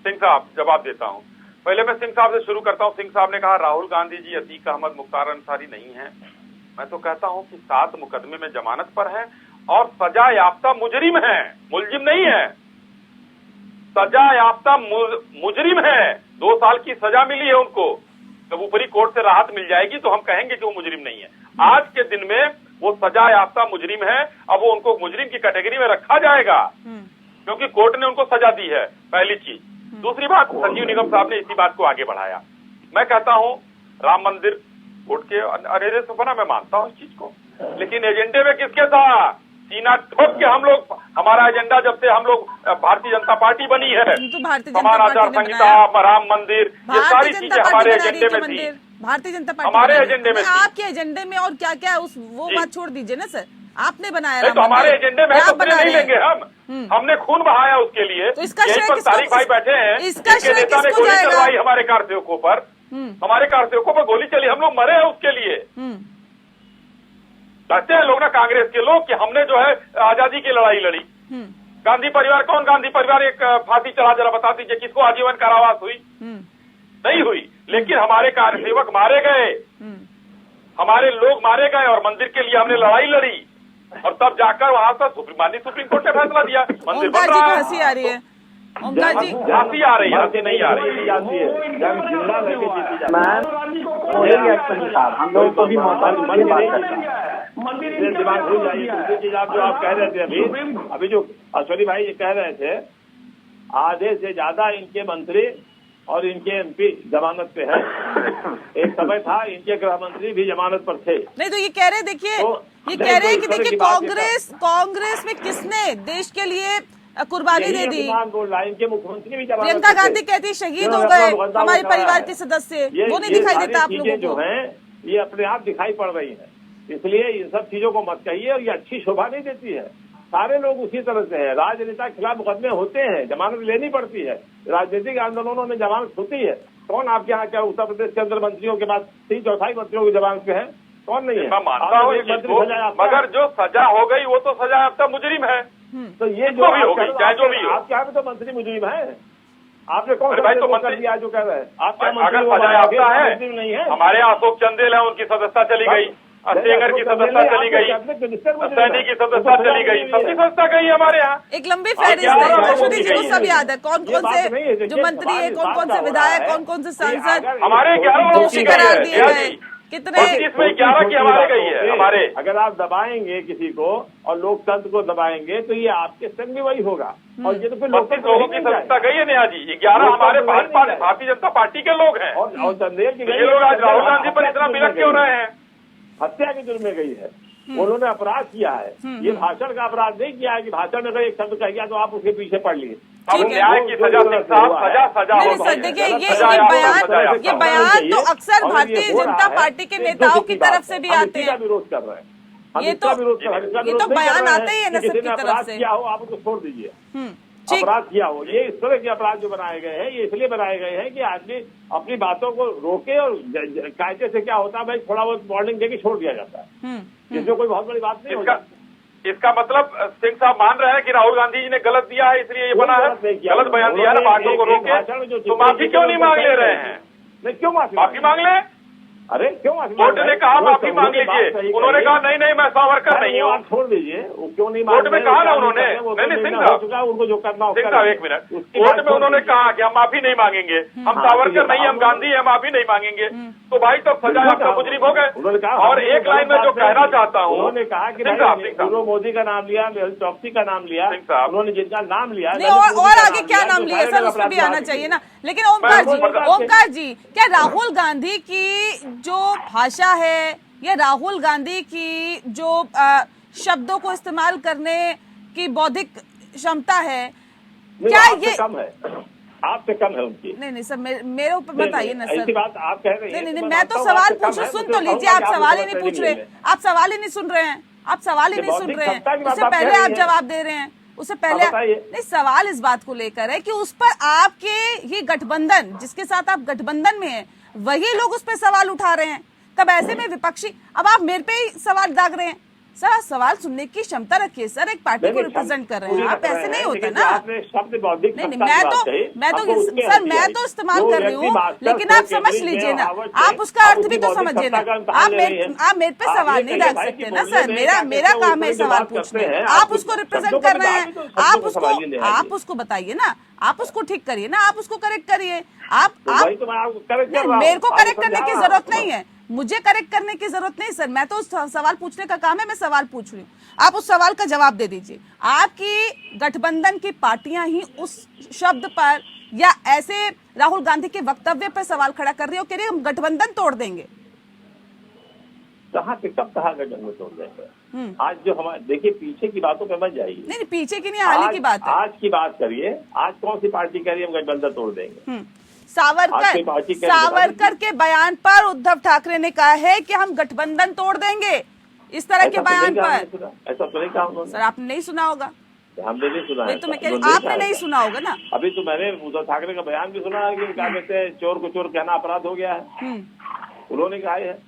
सिंह साहब जवाब देता हूँ। पहले मैं सिंह साहब से शुरू करता हूँ। सिंह साहब ने कहा राहुल गांधी जी अतीक अहमद मुख्तार अंसारी नहीं है। मैं तो कहता हूँ कि 7 मुकदमे में जमानत पर है और सजा याफ्ता मुजरिम है, मुलजिम नहीं है, सजा याफ्ता मुजरिम है। 2 साल की सजा मिली है उनको। जब ऊपरी कोर्ट से राहत मिल जाएगी तो हम कहेंगे कि वो मुजरिम नहीं है। आज के दिन में वो सजा याफ्ता मुजरिम है, अब वो उनको मुजरिम की कैटेगरी में रखा जाएगा क्योंकि कोर्ट ने उनको सजा दी है, पहली चीज। दूसरी बात, संजीव निगम साहब ने इसी बात को आगे बढ़ाया। मैं कहता हूँ राम मंदिर कोर्ट के अरेरे से बना, मैं मानता हूँ इस चीज को, लेकिन एजेंडे में किसके था? सीना ठोक के हम लोग, हमारा एजेंडा जब से हम लोग भारतीय जनता पार्टी बनी है, तो भारतीय जनता समान पार्टी आचार ने संहिता, बनाया। राम मंदिर, ये सारी भारतीय चीजें जनता हमारे पार्टी बना रही एजेंडे है में थी। मंदिर, भारतीय जनता पार्टी हमारे बना रही है। एजेंडे में नहीं, थी। आपके एजेंडे में और क्या क्या है उस वो जी। बात छोड़ दीजिए ना सर, आपने बनाया नहीं तो राम हमारे मंदिर, एजेंडे में है आप तो बना नहीं रहे हैं। लेंगे हम, हमने खून बहाया उसके लिए। तो इसका यहीं श्रेय पर किसको- तारिक भाई बैठे हैं, इसका इनके श्रेय नेता ने किसको गोली जाएगा? चलवाई हमारे कार्यसेवकों पर, हमारे कार्यसेवकों पर गोली चली, हम लोग मरे हैं उसके लिए। कहते हैं लोग ना कांग्रेस के लोग कि हमने जो है आजादी की लड़ाई लड़ी। गांधी परिवार, कौन गांधी परिवार एक फांसी चढ़ा, जरा बता दीजिए किसको आजीवन कारावास हुई? नहीं हुई। लेकिन हमारे कार्यसेवक मारे गए, हमारे लोग मारे गए और मंदिर के लिए हमने लड़ाई लड़ी, और तब जाकर वहां से माननीय सुप्रीम कोर्ट ने फैसला दिया, मंदिर ओमकार बन जी रहा को है। हंसी आ रही है, ओमकार जी हंसी आ रही है, हंसी नहीं आ रही है। जाती है जब जिंदा रह के जीती जाती है। मैम कोई रिएक्शन साहब, हम लोगों को भी मौका दीजिए बात करने का। इसलिए दिमाग भूल जाइए। दूसरी चीज आप जो आप कह रहे थे अभी जो अश्वनी भाई ये कह रहे थे, आधे से ज्यादा इनके मंत्री और इनके एमपी जमानत पे है। एक समय था इनके गृह मंत्री भी जमानत पर थे। नहीं तो ये कह रहे देखिए, ये कह रहे हैं कि देखिए कांग्रेस में किसने देश के लिए कुर्बानी दे दी। बोल रहा है इनके मुख्यमंत्री भी जमानत प्रियंका पे थे। गांधी कहती शहीद हो गए हमारे परिवार के सदस्य, वो नहीं दिखाई देता आप लोगों जो को। हैं ये अपने आप दिखाई पड़ रही हैं, इसलिए इन सब चीजों को मत कहिए, और ये अच्छी शोभा नहीं देती है। सारे लोग उसी तरह से हैं, राजनेता के खिलाफ मुकदमे होते हैं, जमानत लेनी पड़ती है, राजनीतिक आंदोलनों में जमानत होती है। कौन आपके यहाँ क्या उत्तर प्रदेश के अंदर मंत्रियों के पास 3/4 मंत्रियों की जमानत पे है? कौन नहीं है? मैं मानता हूँ एक मंत्री सजा आपका मगर जो सजा हो गई वो तो सजा अब तक मुजरिम है। तो ये जो भी हो गई, चाहे जो भी हो। आपके यहाँ पे तो मंत्री मुजरिम है। आपने कौन अरे भाई तो सा कर मंत्री दिया जो कह रहे हैं? आपका अगर मंत्री सजा आपका है, मुजरिम नहीं है। हमारे यहाँ अशोक चंदेल है, उनकी सदस्यता चली गई, सेंगर की सदस्यता चली गई, सैनी की सदस्यता चली गई, सबकी सदस्यता गई हमारे यहाँ। एक लंबी फहरिस्त है, अश्वनी जी को सब याद है कौन कौन बात नहीं है, से जो ये मंत्री है, सवाल कौन कौन इस से बात का विधायक, हो रहा कौन कौन से है कि सांसद अगर हमारे 11 लोगों दोषी की करार गई दिए है। गए, कितने 25 में 11 की हमारे गई है हमारे। अगर आप दबाएंगे किसी को और लोकतंत्र को दबाएंगे तो ये आपके संग भी वही होगा। और ये तो फिर 25 लोगों की सदस्यता गई है नेहा जी, 11 हमारे भारतीय जनता पार्टी के लोग हैं। और चंदेल की ये लोग आज राहुल गांधी पर इतना बिलक क्यों रहे हैं? हत्या के जुर्म में गई है, उन्होंने अपराध किया है। ये भाषण का अपराध नहीं किया है कि भाषण में अगर एक शब्द कह गया तो आप उसके पीछे पढ़ लिए। अब न्याय की सजा सिंह साहब, सजा नहीं हो सर, गई। देखिए सजा आपको, सजा ये आपको। बयान तो अक्सर भारतीय जनता पार्टी के नेताओं की तरफ से भी आते हैं। विरोध कर रहे हैं हम, ये इसका तो- विरोध कर रहे हैं। इसका ये विरोध तो नहीं कर बयान रहे आते ही है हैं ना कि किसी सबकी ने तरफ अपराध से। किया हो आप उसको छोड़ दीजिए। ठीक। अपराध किया हो, ये इस तरह के अपराध जो बनाए गए हैं ये इसलिए बनाए गए हैं कि आदमी अपनी बातों को रोके, और कायदे से क्या होता है भाई, थोड़ा बहुत वार्निंग देके छोड़ दिया जाता है। इसमें कोई बहुत बड़ी बात नहीं होती। इसका मतलब सिंह साहब मान रहे हैं कि राहुल गांधी जी ने गलत दिया है इसलिए ये बना है, गलत बयान दिया है ना, बातों को रोके, तो माफी क्यों नहीं मांग ले रहे हैं? नहीं, क्यों माफी मांग ले। अरे क्यों माफी कोर्ट ने कहा माफी मांग लीजिए, उन्होंने कहा नहीं नहीं मैं सावरकर नहीं हूँ। आप छोड़ दीजिए, वो क्यों नहीं कोर्ट में कहा ना उन्होंने, नहीं सिंह साहब, उनको जो करना सिंह साहब एक मिनट, कोर्ट में उन्होंने कहा कि हम माफी नहीं मांगेंगे, हम सावरकर नहीं, हम गांधी हैं, माफी नहीं मांगेंगे। तो भाई तो सजा आपका मुजरिम हो गए। और एक लाइन में जो कहना चाहता हूँ, उन्होंने कहा कि नीरव मोदी का नाम लिया, मेहुल चौकसी का नाम लिया, उन्होंने जिनका नाम लिया नहीं, और आगे क्या नाम लिया सर, उसमें भी आना चाहिए ना। लेकिन ओमकार जी क्या राहुल गांधी की जो भाषा है या राहुल गांधी की जो शब्दों को इस्तेमाल करने की बौद्धिक क्षमता है, क्या ये कम है, आपसे कम है उनकी? नहीं सर, मेरे ऊपर बताइए ना सर। ऐसी बात आप कह रहे हैं। नहीं, मैं तो सवाल पूछ रही, सुन तो लीजिए, आप सवाल ही नहीं पूछ रहे, आप सवाल ही नहीं सुन रहे हैं, आप सवाल ही नहीं सुन रहे हैं। उससे पहले आप जवाब दे रहे हैं, उससे पहले नहीं, सवाल इस बात को लेकर है कि उस पर आपके ही गठबंधन, जिसके साथ आप गठबंधन में हैं, वही लोग उस पर सवाल उठा रहे हैं। तब ऐसे में विपक्षी, अब आप मेरे पे ही सवाल दाग रहे हैं। सर सवाल सुनने की क्षमता रखिए सर, एक पार्टी को रिप्रेजेंट कर रहे हैं आप, ऐसे नहीं होता ना। नहीं, मैं तो सर मैं तो इस्तेमाल कर रही हूँ, लेकिन आप समझ लीजिए ना, आप उसका अर्थ भी तो समझिए ना। आप मेरे पे सवाल नहीं डाल सकते ना सर, मेरा काम है सवाल पूछने, आप उसको रिप्रेजेंट कर रहे हैं, आप उसको बताइए ना, आप उसको ठीक करिए ना, आप उसको करेक्ट करिए। आप मेरे को करेक्ट करने की जरूरत नहीं है, मुझे करेक्ट करने की जरूरत नहीं सर, मैं तो उस सवाल पूछने का काम है, मैं सवाल पूछ रही हूँ, आप उस सवाल का जवाब दे दीजिए। आपकी गठबंधन की पार्टियां ही उस शब्द पर या ऐसे राहुल गांधी के वक्तव्य पर सवाल खड़ा कर रही हो, कह रही हम गठबंधन तोड़ देंगे। कहाँ पे कब कहाँ गठबंधन तोड़ देंगे। आज जो हमारे देखिए पीछे की बातों पे मत जाइए। नहीं पीछे की नहीं, हाल ही की बात है। आज की बात करिए, आज कौन सी पार्टी कह रही है हम गठबंधन तोड़ देंगे। सावरकर के बयान पर उद्धव ठाकरे ने कहा है कि हम गठबंधन तोड़ देंगे, इस तरह के बयान पर। ऐसा तो नहीं कहा उन्होंने। सर आपने नहीं सुना होगा। हमने नहीं सुना है। तो मैं कह रही आपने नहीं सुना होगा ना। अभी तो मैंने उद्धव ठाकरे का बयान भी सुना है कि क्या कहते हैं, चोर को चोर कहना अपराध हो गया है, उन्होंने कहा है।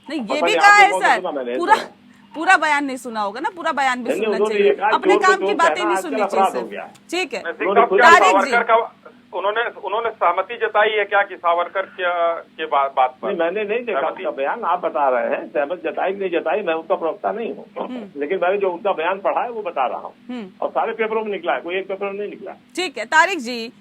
नहीं ये भी कहा है सर, पूरा बयान नहीं सुना होगा ना, पूरा बयान भी सुनना चाहिए। अपने काम की बातें नहीं सुननी चाहिए। ठीक है तारिक जी, उन्होंने सहमति जताई है क्या कि सावरकर के बात पर? नहीं मैंने नहीं देखा उनका बयान, आप बता रहे हैं सहमत जताई नहीं जताई, मैं उनका प्रवक्ता नहीं हूँ, लेकिन मैंने जो उनका बयान पढ़ा है वो बता रहा हूँ और सारे पेपरों में निकला है, कोई एक पेपर में नहीं निकला। ठीक है तारिक जी,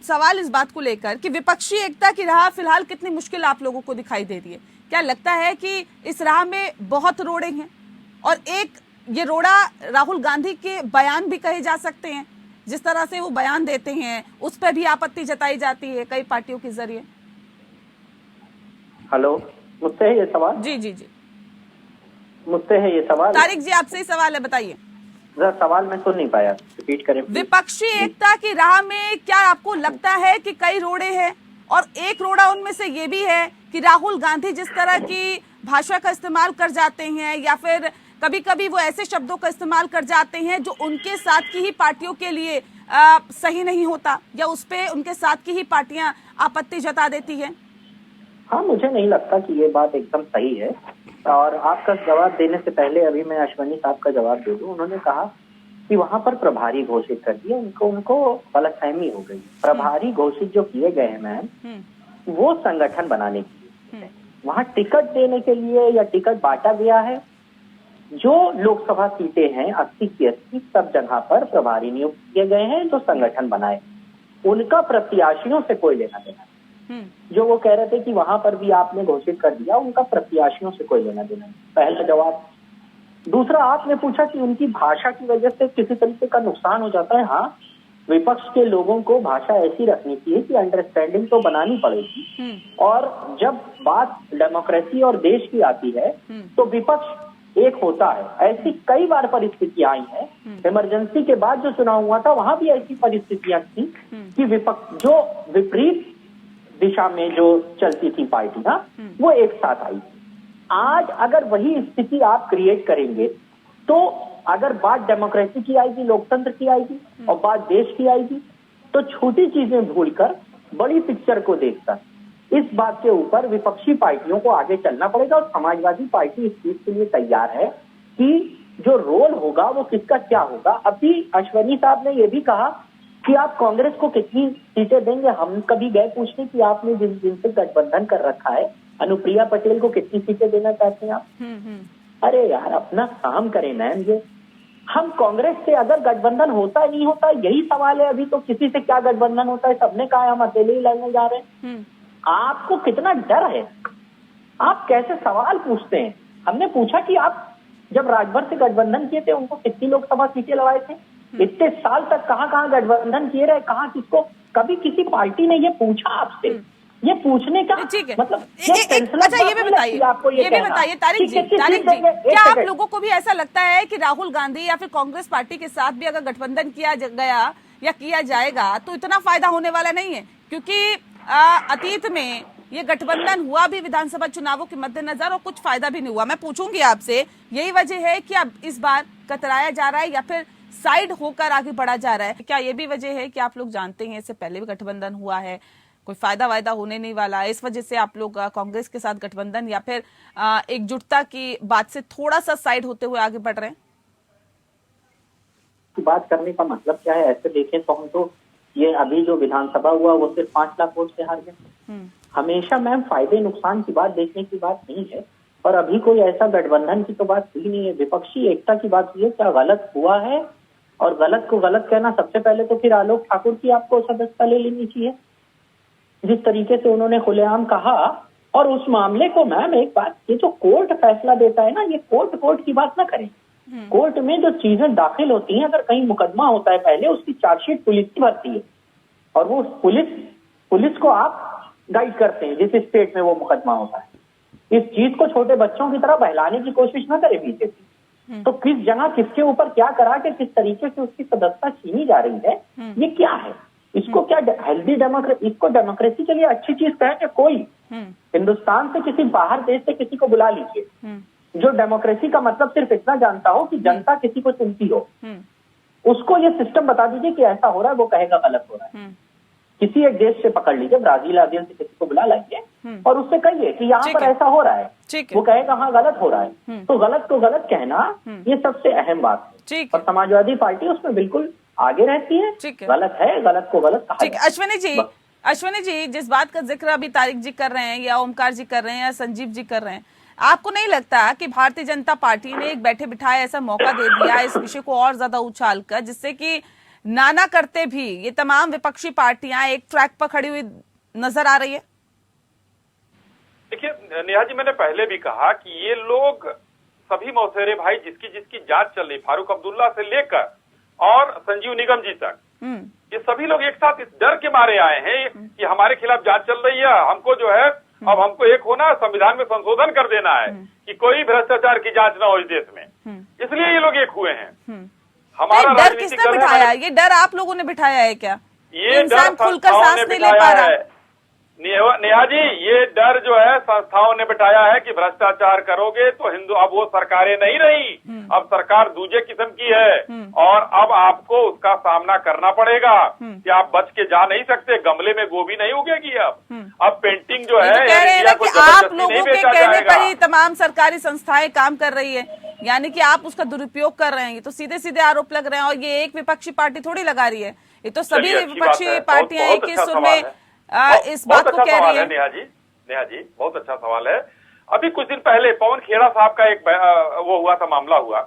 सवाल इस बात को लेकर कि विपक्षी एकता की राह फिलहाल कितनी मुश्किल आप लोगों को दिखाई दे रही है? क्या लगता है कि इस राह में बहुत रोड़े हैं और एक ये रोड़ा राहुल गांधी के बयान भी कहे जा सकते हैं, जिस तरह से वो बयान देते हैं उस पर भी आपत्ति जताई जाती है कई पार्टियों के जरिए? हेलो, मुझसे है ये सवाल? जी जी जी मुझसे है ये सवाल। तारिक जी आपसे ही सवाल है, बताइए। जरा सवाल मैं सुन नहीं पाया, रिपीट करें। विपक्षी एकता की राह में क्या आपको लगता है कि कई रोड़े हैं और एक रोड़ा उनमें से ये भी है कि राहुल गांधी जिस तरह की भाषा का इस्तेमाल कर जाते हैं या फिर कभी कभी वो ऐसे शब्दों का इस्तेमाल कर जाते हैं जो उनके साथ की ही पार्टियों के लिए सही नहीं होता या उस पे उनके साथ की ही पार्टियां आपत्ति जता देती है? हाँ, मुझे नहीं लगता कि ये बात एकदम सही है। और आपका जवाब देने से पहले अभी मैं अश्वनी साहब का जवाब दे दूं। उन्होंने कहा कि वहां पर प्रभारी घोषित कर दिया, उनको गलतफहमी हो गई। प्रभारी घोषित जो किए गए हैं मैम, वो संगठन बनाने के लिए, वहाँ टिकट देने के लिए या टिकट बांटा गया है। जो लोकसभा सीटें हैं 80 की 80 सब जगह पर प्रभारी नियुक्त किए गए हैं जो संगठन बनाए, उनका प्रत्याशियों से कोई लेना देना नहीं। जो वो कह रहे थे कि वहां पर भी आपने घोषित कर दिया, उनका प्रत्याशियों से कोई लेना देना नहीं, पहला जवाब। दूसरा, आपने पूछा कि उनकी भाषा की वजह से किसी तरीके का नुकसान हो जाता है। हाँ, विपक्ष के लोगों को भाषा ऐसी रखनी चाहिए कि अंडरस्टैंडिंग तो बनानी पड़ेगी। और जब बात डेमोक्रेसी और देश की आती है तो विपक्ष एक होता है। ऐसी कई बार परिस्थितियां आई हैं। इमरजेंसी के बाद जो चुनाव हुआ था वहां भी ऐसी परिस्थितियां थी कि विपक्ष जो विपरीत दिशा में जो चलती थी पार्टियां, वो एक साथ आई। आज अगर वही स्थिति आप क्रिएट करेंगे तो अगर बात डेमोक्रेसी की आएगी, लोकतंत्र की आएगी और बात देश की आएगी, तो छोटी चीजें भूलकर बड़ी पिक्चर को देखकर इस बात के ऊपर विपक्षी पार्टियों को आगे चलना पड़ेगा। और समाजवादी पार्टी इस चीज के लिए तैयार है कि जो रोल होगा वो किसका क्या होगा। अभी अश्वनी साहब ने ये भी कहा कि आप कांग्रेस को कितनी सीटें देंगे। हम कभी गए पूछने कि आपने जिनसे गठबंधन कर रखा है, अनुप्रिया पटेल को कितनी सीटें देना चाहते हैं आप? अरे यार, अपना काम करें मैम। ये हम कांग्रेस से अगर गठबंधन होता नहीं होता, यही सवाल है। अभी तो किसी से क्या गठबंधन होता है, सबने कहा हम अकेले ही लड़ने जा रहे हैं। आपको कितना डर है? आप कैसे सवाल पूछते हैं? हमने पूछा कि आप जब राजभर से गठबंधन किए थे उनको कितनी लोकसभा सीटें लड़ाए थे? इतने साल तक कहाँ गठबंधन किए रहे, कहाँ किसको? कभी किसी पार्टी ने ये पूछा आपसे? ये पूछने का मतलब अच्छा ये भी बताइए तारिक जी, क्या आप लोगों को भी ऐसा लगता है कि राहुल गांधी या फिर कांग्रेस पार्टी के साथ भी अगर गठबंधन किया गया या किया जाएगा तो इतना फायदा होने वाला नहीं है? क्योंकि अतीत में ये गठबंधन हुआ भी विधानसभा चुनावों के मद्देनजर और कुछ फायदा भी नहीं हुआ। मैं पूछूंगी आपसे, यही वजह है कि अब इस बार कतराया जा रहा है या फिर साइड होकर आगे बढ़ा जा रहा है? क्या ये भी वजह है कि आप लोग जानते हैं इससे पहले भी गठबंधन हुआ है, कोई फायदा वायदा होने नहीं वाला, इस वजह से आप लोग कांग्रेस के साथ गठबंधन या फिर एकजुटता की बात से थोड़ा सा साइड होते हुए आगे बढ़ रहे हैं? बात करने का मतलब क्या है? ऐसे देखें तो हम तो ये अभी जो विधानसभा हुआ वो सिर्फ 5 लाख वोट से हार गए। हमेशा मैम फायदे नुकसान की बात देखने की बात नहीं है। और अभी कोई ऐसा गठबंधन की तो बात हुई नहीं है। विपक्षी एकता की बात हुई है। क्या गलत हुआ है? और गलत को गलत कहना, सबसे पहले तो फिर आलोक ठाकुर की आपको सदस्यता ले लेनी चाहिए, जिस तरीके से उन्होंने खुलेआम कहा। और उस मामले को मैम एक बात, ये जो कोर्ट फैसला देता है ना, ये कोर्ट की बात ना करें। कोर्ट में जो चीजें दाखिल होती हैं, अगर कहीं मुकदमा होता है पहले उसकी चार्जशीट पुलिस की भरती है और वो पुलिस को आप गाइड करते हैं जिस स्टेट में वो मुकदमा होता है। इस चीज को छोटे बच्चों की तरह बहलाने की कोशिश न करे बीजेपी। तो किस जगह किसके ऊपर क्या करा के किस तरीके से उसकी सदस्यता छीनी जा रही है, ये क्या है? इसको क्या हेल्दी डेमोक्रेसी, इसको डेमोक्रेसी के लिए अच्छी चीज कहे कि कोई हिंदुस्तान से किसी बाहर देश से किसी को बुला लीजिए जो डेमोक्रेसी का मतलब सिर्फ इतना जानता हो कि जनता किसी को चुनती हो, उसको ये सिस्टम बता दीजिए कि ऐसा हो रहा है, वो कहेगा गलत हो रहा है। किसी एक देश से पकड़ लीजिए, ब्राजील आदि से किसी को बुला लाइए और उससे कहिए कि यहाँ पर ऐसा हो रहा है, वो कहेगा हाँ गलत हो रहा है। तो गलत को गलत कहना ये सबसे अहम बात है और समाजवादी पार्टी उसमें बिल्कुल आगे रहती है। गलत है, गलत को गलत कहा। ठीक, अश्विनी जी जिस बात का जिक्र अभी तारिक जी कर रहे हैं या ओमकार जी कर रहे हैं या संजीव जी कर रहे हैं, आपको नहीं लगता कि भारतीय जनता पार्टी ने एक बैठे बिठाए ऐसा मौका दे दिया इस विषय को और ज्यादा उछाल कर, जिससे कि नाना करते भी ये तमाम विपक्षी पार्टियां एक ट्रैक पर खड़ी हुई नजर आ रही है? देखिए नेहा जी, मैंने पहले भी कहा कि ये लोग सभी मौसेरे भाई जिसकी जिसकी जांच चल रही, फारूक अब्दुल्ला से लेकर और संजीव निगम जी तक, ये सभी लोग एक साथ इस डर के मारे आए हैं कि हमारे खिलाफ जांच चल रही है, हमको जो है अब हमको एक होना, संविधान में संशोधन कर देना है कि कोई भ्रष्टाचार की जांच ना हो इस देश में, इसलिए ये लोग एक हुए हैं। हमारा डर किसने बिठाया? ये डर आप लोगों ने बिठाया है क्या? ये इंसान खुलकर सांस नहीं ले पा रहा है। नेहा जी, ये डर जो है संस्थाओं ने बिठाया है कि भ्रष्टाचार करोगे तो हिंदू, अब वो सरकारें नहीं रही, अब सरकार दूसरे किस्म की है और अब आपको उसका सामना करना पड़ेगा कि आप बच के जा नहीं सकते। गमले में गोभी नहीं उगेगी। अब पेंटिंग जो है कह रहे हैं ना कि आप लोगों के कहने पर ही तमाम सरकारी संस्थाएं काम कर रही है, यानी कि आप उसका दुरुपयोग कर रहे हैं। ये तो सीधे सीधे आरोप लग रहे हैं और ये एक विपक्षी पार्टी थोड़ी लगा रही है, ये तो सभी विपक्षी पार्टियां एक ही सुर में इस बात को कह रही है। नेहा जी बहुत अच्छा सवाल है। अभी कुछ दिन पहले पवन खेड़ा साहब का एक वो हुआ था, मामला हुआ,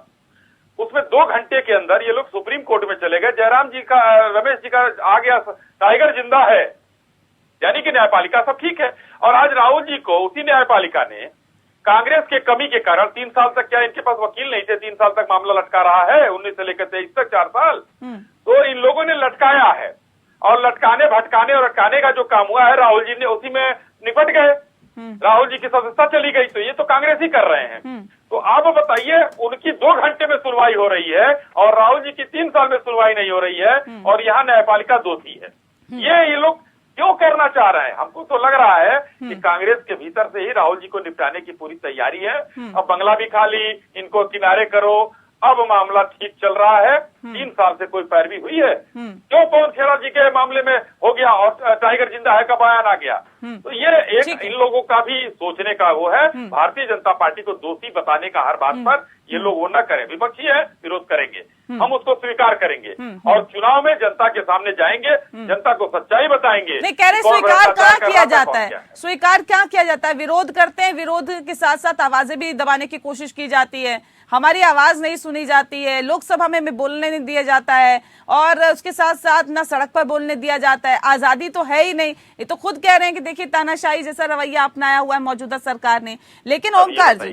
उसमें 2 घंटे के अंदर ये लोग सुप्रीम कोर्ट में चले गए। जयराम जी का, रमेश जी का आ गया, टाइगर जिंदा है, यानी कि न्यायपालिका सब ठीक है। और आज राहुल जी को उसी न्यायपालिका ने कांग्रेस के कमी के कारण 3 साल तक, क्या इनके पास वकील नहीं थे, 3 साल तक मामला लटका रहा है, 19 से लेकर 23 तक 4 साल, तो इन लोगों ने लटकाया है और लटकाने भटकाने और अटकाने का जो काम हुआ है, राहुल जी ने उसी में निपट गए। राहुल जी की सदस्यता चली गई, तो ये तो कांग्रेस ही कर रहे हैं। तो आप बताइए, उनकी 2 घंटे में सुनवाई हो रही है और राहुल जी की 3 साल में सुनवाई नहीं हो रही है और यहाँ न्यायपालिका दोषी है। ये लोग क्यों करना चाह रहे हैं? हमको तो लग रहा है कि कांग्रेस के भीतर से ही राहुल जी को निपटाने की पूरी तैयारी है। अब बंगला भी खाली, इनको किनारे करो, अब मामला ठीक चल रहा है। 3 साल से कोई पैरवी हुई है? क्यों पवन खेड़ा जी के मामले में हो गया और टाइगर जिंदा है का बयान आ गया? तो ये एक इन लोगों का भी सोचने का वो है। भारतीय जनता पार्टी को दोषी बताने का हर बात पर ये लोग वो न करें। विपक्षी है, विरोध करेंगे, हम उसको स्वीकार करेंगे और चुनाव में जनता के सामने जाएंगे, जनता को सच्चाई बताएंगे। नहीं कह रहे स्वीकार कहाँ किया जाता है? स्वीकार क्या किया जाता है? विरोध करते हैं, विरोध के साथ साथ आवाजें भी दबाने की कोशिश की जाती है, हमारी आवाज नहीं सुनी जाती है, लोकसभा में बोलने नहीं दिया जाता है और उसके साथ साथ ना सड़क पर बोलने दिया जाता है। आजादी तो है ही नहीं। ये तो खुद कह रहे हैं कि देखिए तानाशाही जैसा रवैया अपनाया हुआ है मौजूदा सरकार ने। लेकिन ओमकार जी,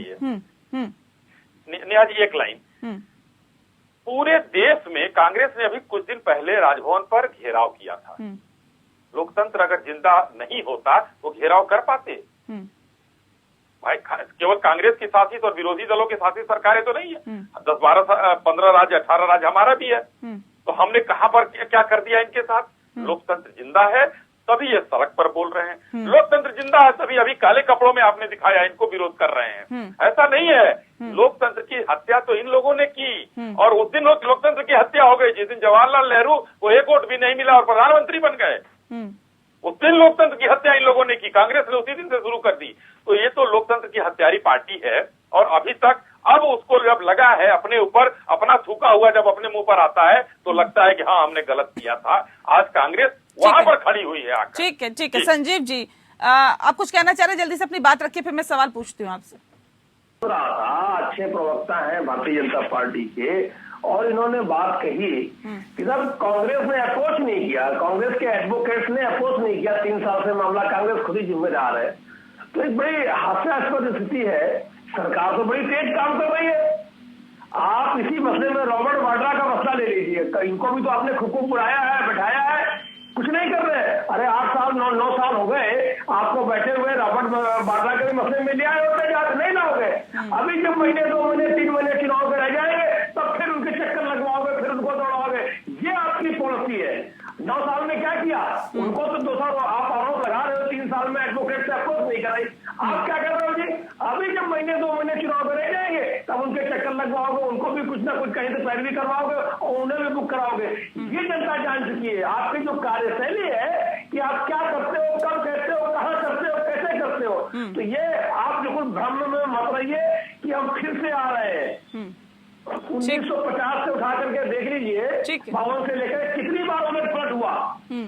नेहा जी एक लाइन, पूरे देश में कांग्रेस ने अभी कुछ दिन पहले राजभवन पर घेराव किया था। लोकतंत्र अगर जिंदा नहीं होता वो घेराव कर पाते? भाई केवल कांग्रेस की शासित और विरोधी दलों की शासित सरकारें तो नहीं है, 10, 12, 15 राज्य, 18 राज्य हमारा भी है। तो हमने कहां पर क्या कर दिया इनके साथ? लोकतंत्र जिंदा है तभी ये सड़क पर बोल रहे हैं, लोकतंत्र जिंदा है तभी अभी काले कपड़ों में आपने दिखाया इनको विरोध कर रहे हैं। ऐसा नहीं है, लोकतंत्र की हत्या तो इन लोगों ने की और उस दिन लोकतंत्र की हत्या हो गई जिस दिन जवाहरलाल नेहरू को 1 वोट भी नहीं मिला और प्रधानमंत्री बन गए। उस दिन लोकतंत्र की हत्या इन लोगों ने की, कांग्रेस ने उसी दिन से शुरू कर दी। तो ये तो लोकतंत्र की हत्यारी पार्टी है और अभी तक, अब उसको जब लगा है अपने ऊपर, अपना थूका हुआ जब अपने मुंह पर आता है तो लगता है कि हाँ हमने गलत किया था। आज कांग्रेस वहां पर खड़ी हुई है आकर। ठीक है संजीव जी, आप कुछ कहना चाह रहे हैं? जल्दी से अपनी बात रखिए, फिर मैं सवाल पूछती हूँ आपसे। अच्छे प्रवक्ता हैं भारतीय जनता पार्टी के और इन्होंने बात कही कि जब कांग्रेस ने अप्रोच नहीं किया, कांग्रेस के एडवोकेट्स ने अप्रोच नहीं किया, 3 साल से मामला कांग्रेस खुद ही जिम्मेदार है, तो एक बड़ी हास्यास्पद स्थिति है। सरकार तो बड़ी तेज काम कर रही है। आप इसी मसले में रॉबर्ट वाड्रा का मसला ले लीजिए, इनको भी तो आपने खूब उड़ाया है, बैठाया है, कुछ नहीं कर रहे। अरे 8 साल 9 साल हो गए आपको बैठे हुए, रॉबर्ट वाड्रा के मसले में ले आए होते, जाते नहीं लाओगे। अभी जब महीने 2 महीने 3 महीने चुनाव में रह जाएंगे तब फिर उनके चक्कर लगवाओगे, फिर उनको दौड़ाओगे। ये आपकी पॉलिसी है। 9 साल में क्या किया उनको? तो 2 साल आप आरोप लगा रहे हो, 3 साल में एडवोकेट से अप्रोच नहीं कराई। आप क्या कर रहे हो जी? अभी जब महीने 2 महीने चुनाव में रह जाएंगे तब उनके चक्कर लगवाओगे, उनको भी कुछ ना कुछ कहीं से पैरवी करवाओगे और उन्हें भी बुक कराओगे। ये जनता जान चुकी है। आपकी जो कार्यशैली है कि आप क्या करते हो, कब कहते हो, कहाँ करते हो, कैसे करते हो, तो ये आप बिल्कुल भ्रम में मत रहिए कि हम फिर से आ रहे हैं। 1950 से उठा करके देख लीजिए, 52 से लेकर कितनी बार उन्हें पलट हुआ,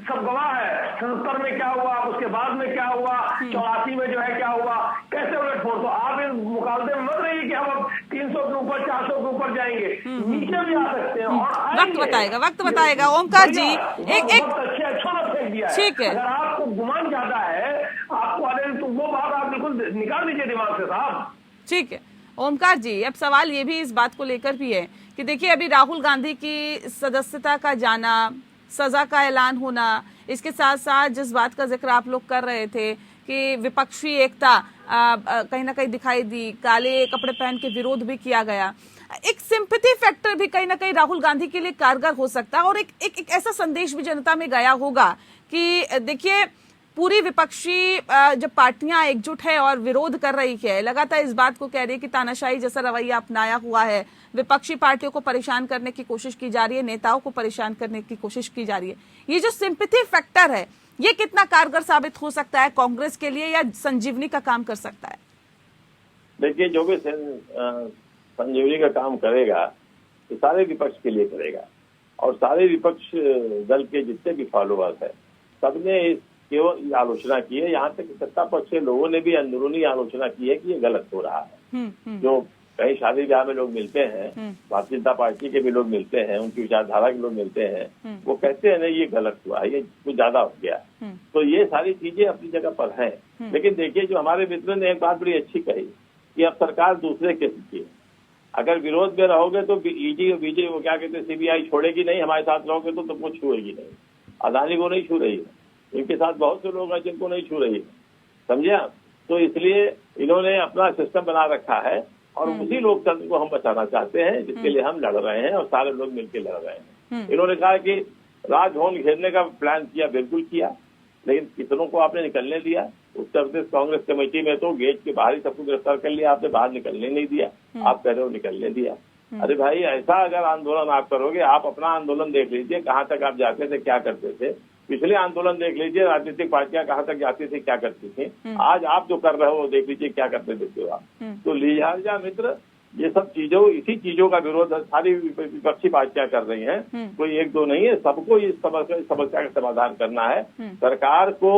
सब गवाह है। 77 में क्या हुआ, उसके बाद में क्या हुआ, 84 में जो है क्या हुआ, कैसे उलट फोड़। तो आप इस मुकाबले में मत रहिए कि हम अब 300 के ऊपर 400 के ऊपर जाएंगे, नीचे भी आ सकते हैं और वक्त बताएगा ओमकार जी। एक अच्छा फेंक दिया है। ठीक है, अगर आपको गुमान ज्यादा है आपको, अरे तो वो बात आप बिल्कुल निकाल दीजिए दिमाग से साहब। ठीक है ओमकार जी, अब सवाल ये भी इस बात को लेकर भी है कि देखिए अभी राहुल गांधी की सदस्यता का जाना, सजा का ऐलान होना, इसके साथ साथ जिस बात का जिक्र आप लोग कर रहे थे कि विपक्षी एकता कहीं ना कहीं दिखाई दी, काले कपड़े पहन के विरोध भी किया गया, एक सिंपैथी फैक्टर भी कहीं ना कहीं राहुल गांधी के लिए कारगर हो सकता है और एक ऐसा संदेश भी जनता में गया होगा कि देखिए पूरी विपक्षी जब पार्टियां एकजुट है और विरोध कर रही है, लगातार इस बात को कह रही है कि तानाशाही जैसा रवैया अपनाया हुआ है, विपक्षी पार्टियों को परेशान करने की कोशिश की जा रही है, नेताओं को परेशान करने की कोशिश की जा रही है। ये जो सिंपैथी फैक्टर है ये कितना कारगर साबित हो सकता है कांग्रेस के लिए या संजीवनी का काम कर सकता है? देखिए जो भी संजीवनी का काम करेगा तो सारे विपक्ष के लिए करेगा और सारे विपक्ष दल के जितने भी फॉलोअर्स है सबने केवल आलोचना की है। यहाँ तक सत्ता पक्ष के लोगों ने भी अंदरूनी आलोचना की है कि ये गलत हो रहा है। जो कई शादी ब्याह में लोग मिलते हैं, भारतीय जनता पार्टी के भी लोग मिलते हैं, उनकी विचारधारा के लोग मिलते हैं, वो कहते हैं नहीं ये गलत हुआ, ये कुछ ज्यादा हो गया। तो ये सारी चीजें अपनी जगह पर हैं। लेकिन देखिए जो हमारे मित्र ने एक बात बड़ी अच्छी कही कि अब सरकार दूसरे किस्म की है। अगर विरोध में रहोगे तो ईडी और बीजेपी वो क्या कहते हैं सीबीआई छोड़ेगी नहीं, हमारे साथ रहोगे तो तुमको छुएगी नहीं। अदानी को नहीं छू रही है, इनके साथ बहुत से लोग हैं जिनको नहीं छू रही है, समझे आप। तो इसलिए इन्होंने अपना सिस्टम बना रखा है और उसी लोकतंत्र को हम बचाना चाहते हैं जिसके लिए हम लड़ रहे हैं और सारे लोग मिलकर लड़ रहे हैं। इन्होंने कहा कि राजभवन घेरने का प्लान किया, बिल्कुल किया, लेकिन कितनों को आपने निकलने दिया? उत्तर प्रदेश कांग्रेस कमेटी में तो गेट के बाहर ही सबको गिरफ्तार कर लिया, आपने बाहर निकलने नहीं दिया। आप कह रहे हो निकलने दिया। अरे भाई ऐसा अगर आंदोलन आप करोगे, आप अपना आंदोलन देख लीजिए कहाँ तक आप जाते थे, क्या करते थे। पिछले आंदोलन देख लीजिए, राजनीतिक पार्टियां कहाँ तक जाती थी, क्या करती थी। आज आप जो कर रहे हो वो देख लीजिए क्या करते देते हो आप। तो लिहाजा मित्र ये सब चीजों, इसी चीजों का विरोध सारी विपक्षी पार्टियां कर रही हैं, कोई एक दो नहीं है। सबको इस समस्या का समाधान करना है। सरकार को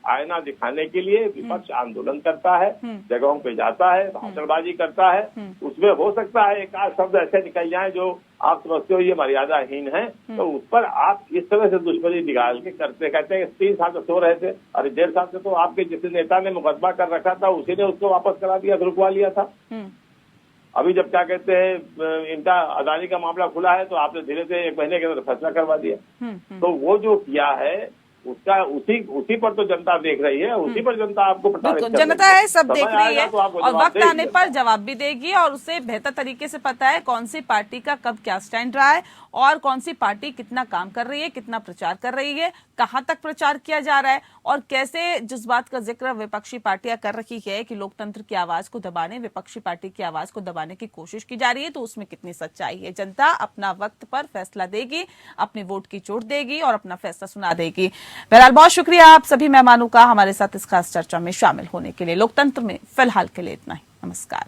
आईना दिखाने के लिए विपक्ष आंदोलन करता है, जगहों पे जाता है, भाषणबाजी करता है। उसमें हो सकता है एक आध शब्द ऐसे निकल जाए जो आप समझते हो ये मर्यादाहीन है, तो उस पर आप इस तरह से दुश्मनी निकाल के करते कहते हैं 3 साल से सो रहे थे। अरे 1.5 साल से तो आपके जिस नेता ने मुकदमा कर रखा था उसी ने उसको वापस करा दिया, रुकवा लिया था। अभी जब क्या कहते हैं इनका अदानी का मामला खुला है तो आपने धीरे से 1 महीने के अंदर फैसला करवा दिया। तो वो जो किया है उसका उसी पर तो जनता देख रही है, उसी पर जनता आपको जनता है, सब देख रही है और वक्त आने पर जवाब भी देगी और उसे बेहतर तरीके से पता है कौन सी पार्टी का कब क्या स्टैंड रहा है और कौन सी पार्टी कितना काम कर रही है, कितना प्रचार कर रही है, कहां तक प्रचार किया जा रहा है और कैसे जिस बात का जिक्र विपक्षी पार्टियां कर रही है कि लोकतंत्र की आवाज को दबाने, विपक्षी पार्टी की आवाज को दबाने की कोशिश की जा रही है, तो उसमें कितनी सच्चाई है। जनता अपना वक्त पर फैसला देगी, अपने वोट की चोट देगी और अपना फैसला सुना देगी। बहरहाल बहुत शुक्रिया आप सभी मेहमानों का हमारे साथ इस खास चर्चा में शामिल होने के लिए। लोकतंत्र में फिलहाल के लिए इतना ही। नमस्कार।